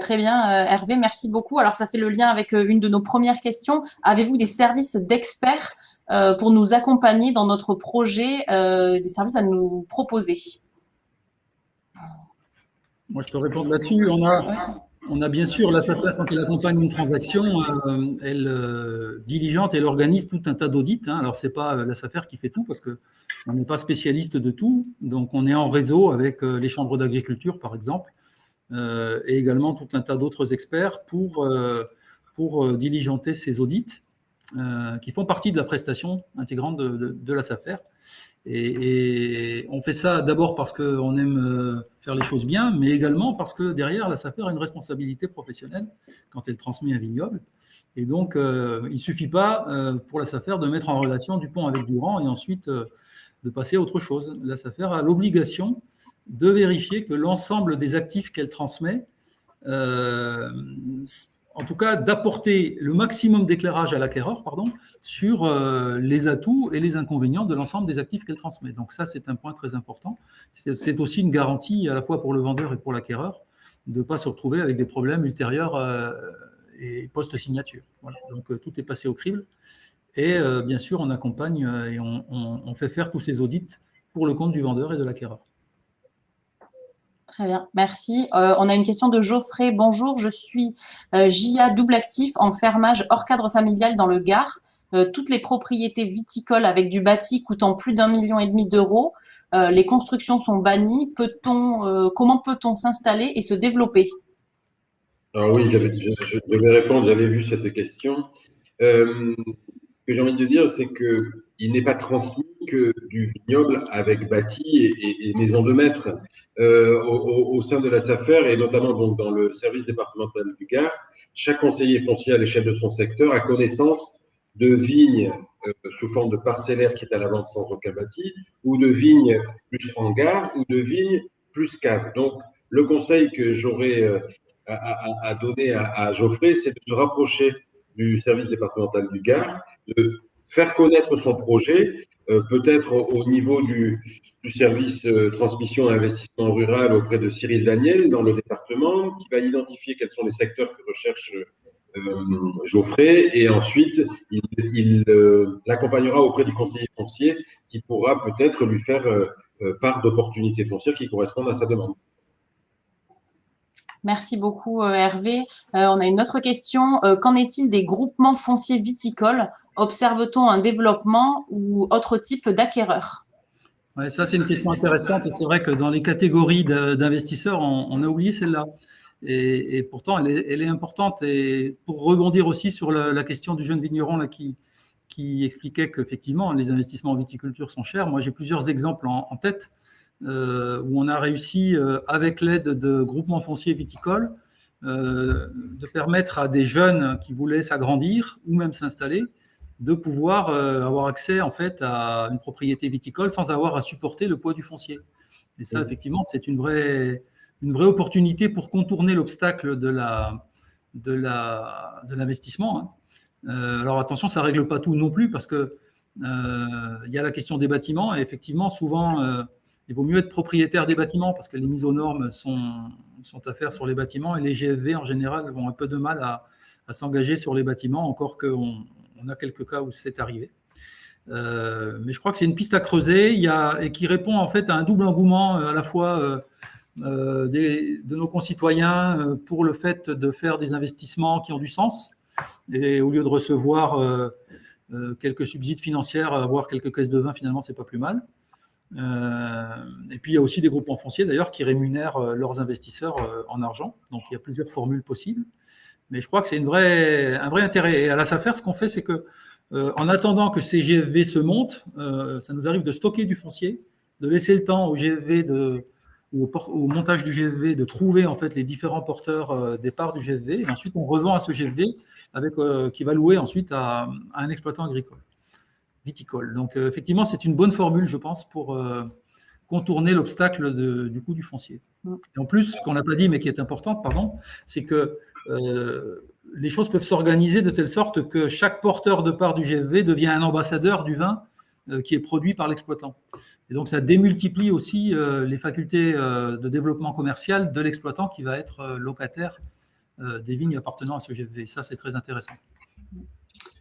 Très bien, Hervé, merci beaucoup. Alors, ça fait le lien avec une de nos premières questions. Avez-vous des services d'experts pour nous accompagner dans notre projet, des services à nous proposer? Moi, je peux répondre là-dessus. On a bien sûr la SAFER, quand elle accompagne une transaction, elle diligente, elle organise tout un tas d'audits. Alors, ce n'est pas la SAFER qui fait tout parce qu'on n'est pas spécialiste de tout. Donc, on est en réseau avec les chambres d'agriculture, par exemple, et également tout un tas d'autres experts pour diligenter ces audits qui font partie de la prestation intégrante de la SAFER. Et on fait ça d'abord parce qu'on aime faire les choses bien, mais également parce que derrière, la SAFER a une responsabilité professionnelle quand elle transmet un vignoble. Et donc, il ne suffit pas pour la SAFER de mettre en relation Dupont avec Durand et ensuite de passer à autre chose. La SAFER a l'obligation de vérifier que l'ensemble des actifs qu'elle transmet, en tout cas d'apporter le maximum d'éclairage à l'acquéreur, sur les atouts et les inconvénients de l'ensemble des actifs qu'elle transmet. Donc ça, c'est un point très important. C'est aussi une garantie à la fois pour le vendeur et pour l'acquéreur de ne pas se retrouver avec des problèmes ultérieurs et post-signature. Voilà. Donc tout est passé au crible. Et bien sûr, on accompagne et on fait faire tous ces audits pour le compte du vendeur et de l'acquéreur. Très bien, merci. On a une question de Geoffrey. Bonjour, je suis JA double actif en fermage hors cadre familial dans le Gard. Toutes les propriétés viticoles avec du bâti coûtant plus d'1,5 million d'euros. Les constructions sont bannies. Comment peut-on s'installer et se développer? Alors oui, je vais répondre, j'avais vu cette question. Ce que j'ai envie de dire, c'est qu'il n'est pas transmis que du vignoble avec bâti et maison de maître. Au sein de la SAFER et notamment donc dans le service départemental du Gard, chaque conseiller foncier à l'échelle de son secteur a connaissance de vignes sous forme de parcellaire qui est à la vente sans aucun bâti, ou de vignes plus hangar, ou de vignes plus cave. Donc, le conseil que j'aurais à donner à Geoffrey, c'est de se rapprocher du service départemental du Gard, de faire connaître son projet, peut-être au niveau du service transmission et investissement rural auprès de Cyril Daniel dans le département, qui va identifier quels sont les secteurs que recherche Geoffrey, et ensuite il l'accompagnera auprès du conseiller foncier qui pourra peut-être lui faire part d'opportunités foncières qui correspondent à sa demande. Merci beaucoup Hervé. On a une autre question. Qu'en est-il des groupements fonciers viticoles? Observe-t-on un développement ou autre type d'acquéreur? Ouais, ça, c'est une question intéressante et c'est vrai que dans les catégories d'investisseurs, on a oublié celle-là. Et pourtant, elle est importante. Et pour rebondir aussi sur la question du jeune vigneron là, qui expliquait qu'effectivement, les investissements en viticulture sont chers, moi, j'ai plusieurs exemples en tête où on a réussi, avec l'aide de groupements fonciers viticoles, de permettre à des jeunes qui voulaient s'agrandir ou même s'installer de pouvoir avoir accès en fait à une propriété viticole sans avoir à supporter le poids du foncier. Et ça, effectivement, c'est une vraie opportunité pour contourner l'obstacle de l'investissement. Alors attention, ça ne règle pas tout non plus parce que Il y a la question des bâtiments, et effectivement, souvent, il vaut mieux être propriétaire des bâtiments parce que les mises aux normes sont à faire sur les bâtiments, et les GFV, en général, ont un peu de mal à s'engager sur les bâtiments, encore qu'on a quelques cas où c'est arrivé. Mais je crois que c'est une piste à creuser et qui répond en fait à un double engouement à la fois de nos concitoyens pour le fait de faire des investissements qui ont du sens, et au lieu de recevoir quelques subsides financiers, avoir quelques caisses de vin, finalement, c'est pas plus mal. Et puis il y a aussi des groupements fonciers d'ailleurs qui rémunèrent leurs investisseurs en argent. Donc il y a plusieurs formules possibles. Mais je crois que c'est un vrai intérêt. Et à la SAFER, ce qu'on fait, c'est que en attendant que ces GFV se montent, ça nous arrive de stocker du foncier, de laisser le temps au GFV au montage du GFV de trouver en fait les différents porteurs des parts du GFV, et ensuite on revend à ce GFV qui va louer ensuite à un exploitant agricole, viticole. Donc effectivement, c'est une bonne formule, je pense, pour contourner l'obstacle du coût du foncier. Et en plus, ce qu'on n'a pas dit, mais qui est important, c'est que les choses peuvent s'organiser de telle sorte que chaque porteur de part du GFV devient un ambassadeur du vin qui est produit par l'exploitant. Et donc, ça démultiplie aussi les facultés de développement commercial de l'exploitant qui va être locataire des vignes appartenant à ce GFV. Ça, c'est très intéressant.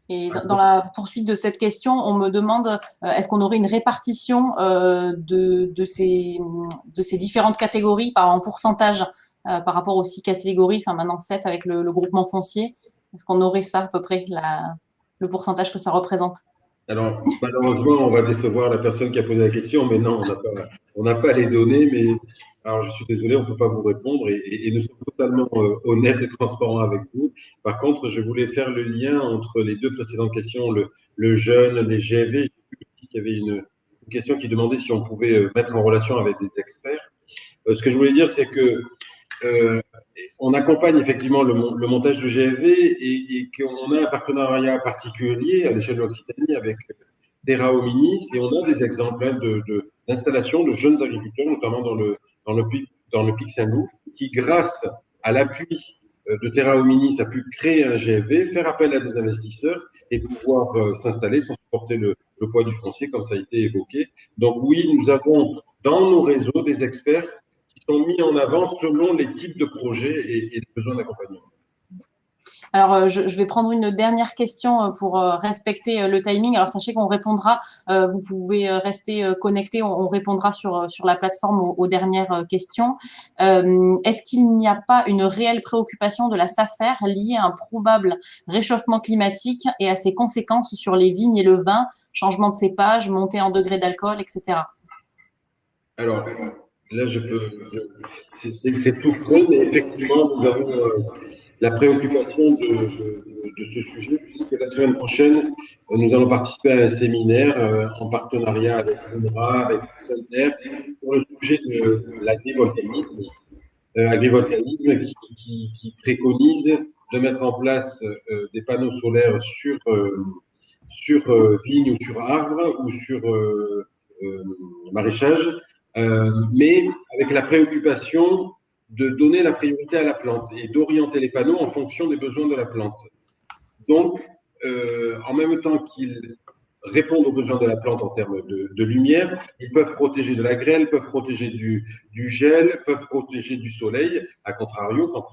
Et dans la poursuite de cette question, on me demande est-ce qu'on aurait une répartition de ces différentes catégories en pourcentage par rapport aux 6 catégories, enfin maintenant 7 avec le groupement foncier. Est-ce qu'on aurait ça à peu près, le pourcentage que ça représente? Alors, malheureusement, on va décevoir la personne qui a posé la question, mais non, on n'a pas les données. Mais alors, je suis désolé, on ne peut pas vous répondre, et nous sommes totalement honnêtes et transparents avec vous. Par contre, je voulais faire le lien entre les deux précédentes questions, le jeune, les GFV. J'ai vu qu'il y avait une question qui demandait si on pouvait mettre en relation avec des experts. Ce que je voulais dire, c'est que on accompagne effectivement le montage du GFV et qu'on a un partenariat particulier à l'échelle de l'Occitanie avec Terra Hominis, et on a des exemples d'installations de jeunes agriculteurs, notamment dans le Pic Saint-Loup, qui, grâce à l'appui de Terra Hominis, a pu créer un GFV, faire appel à des investisseurs et pouvoir s'installer sans supporter le poids du foncier, comme ça a été évoqué. Donc oui, nous avons dans nos réseaux des experts sont mis en avant selon les types de projets et les besoins d'accompagnement. Alors, je vais prendre une dernière question pour respecter le timing. Alors, sachez qu'on répondra, vous pouvez rester connecté, on répondra sur la plateforme aux dernières questions. Est-ce qu'il n'y a pas une réelle préoccupation de la SAFER liée à un probable réchauffement climatique et à ses conséquences sur les vignes et le vin, changement de cépage, montée en degré d'alcool, etc. Alors, là, c'est tout frais, mais effectivement, nous avons la préoccupation de ce sujet, puisque la semaine prochaine, nous allons participer à un séminaire en partenariat avec l'UNRWA, avec Sunter, sur le sujet de l'agrivoltaïsme qui préconise de mettre en place des panneaux solaires sur vignes ou sur arbres ou sur maraîchage, mais avec la préoccupation de donner la priorité à la plante et d'orienter les panneaux en fonction des besoins de la plante. Donc, en même temps qu'ils répondent aux besoins de la plante en termes de lumière, ils peuvent protéger de la grêle, peuvent protéger du gel, peuvent protéger du soleil, à contrario, quand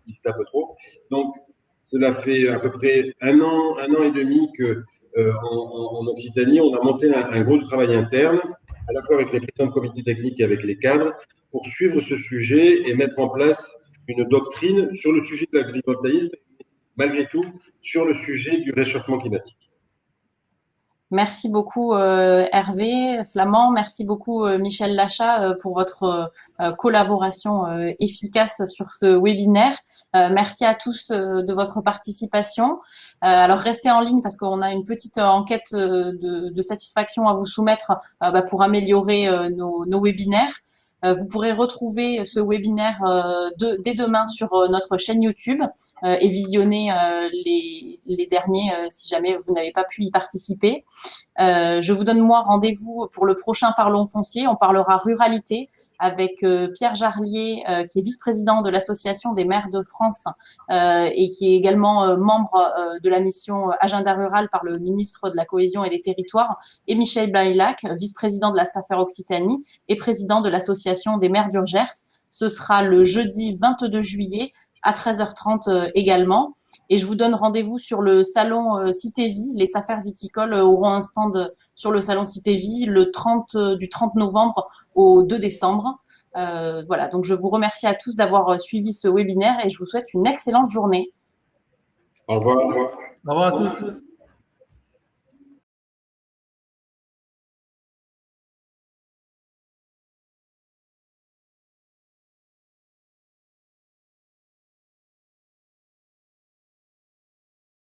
il se tape trop. Donc, cela fait à peu près un an et demi que en Occitanie, on a monté un gros travail interne, à la fois avec les présidents de comité technique et avec les cadres, pour suivre ce sujet et mettre en place une doctrine sur le sujet de l'agrivoltaïsme, malgré tout, sur le sujet du réchauffement climatique. Merci beaucoup Hervé Flamand, merci beaucoup Michel Lachat pour votre collaboration efficace sur ce webinaire. Merci à tous de votre participation. Alors restez en ligne parce qu'on a une petite enquête de satisfaction à vous soumettre pour améliorer nos webinaires. Vous pourrez retrouver ce webinaire dès demain sur notre chaîne YouTube et visionner les derniers si jamais vous n'avez pas pu y participer. Je vous donne moi rendez-vous pour le prochain Parlons foncier. On parlera ruralité avec Pierre Jarlier, qui est vice-président de l'Association des maires de France et qui est également membre de la mission Agenda rural par le ministre de la Cohésion et des Territoires, et Michel Blaylac, vice-président de la SAFER Occitanie et président de l'Association des maires d'Urgers. Ce sera le jeudi 22 juillet à 13h30 également. Et je vous donne rendez-vous sur le salon Cité-Vie. Les SAFER viticoles auront un stand sur le salon Cité-Vie du 30 novembre au 2 décembre. Voilà, donc je vous remercie à tous d'avoir suivi ce webinaire et je vous souhaite une excellente journée. Au revoir. Au revoir à tous.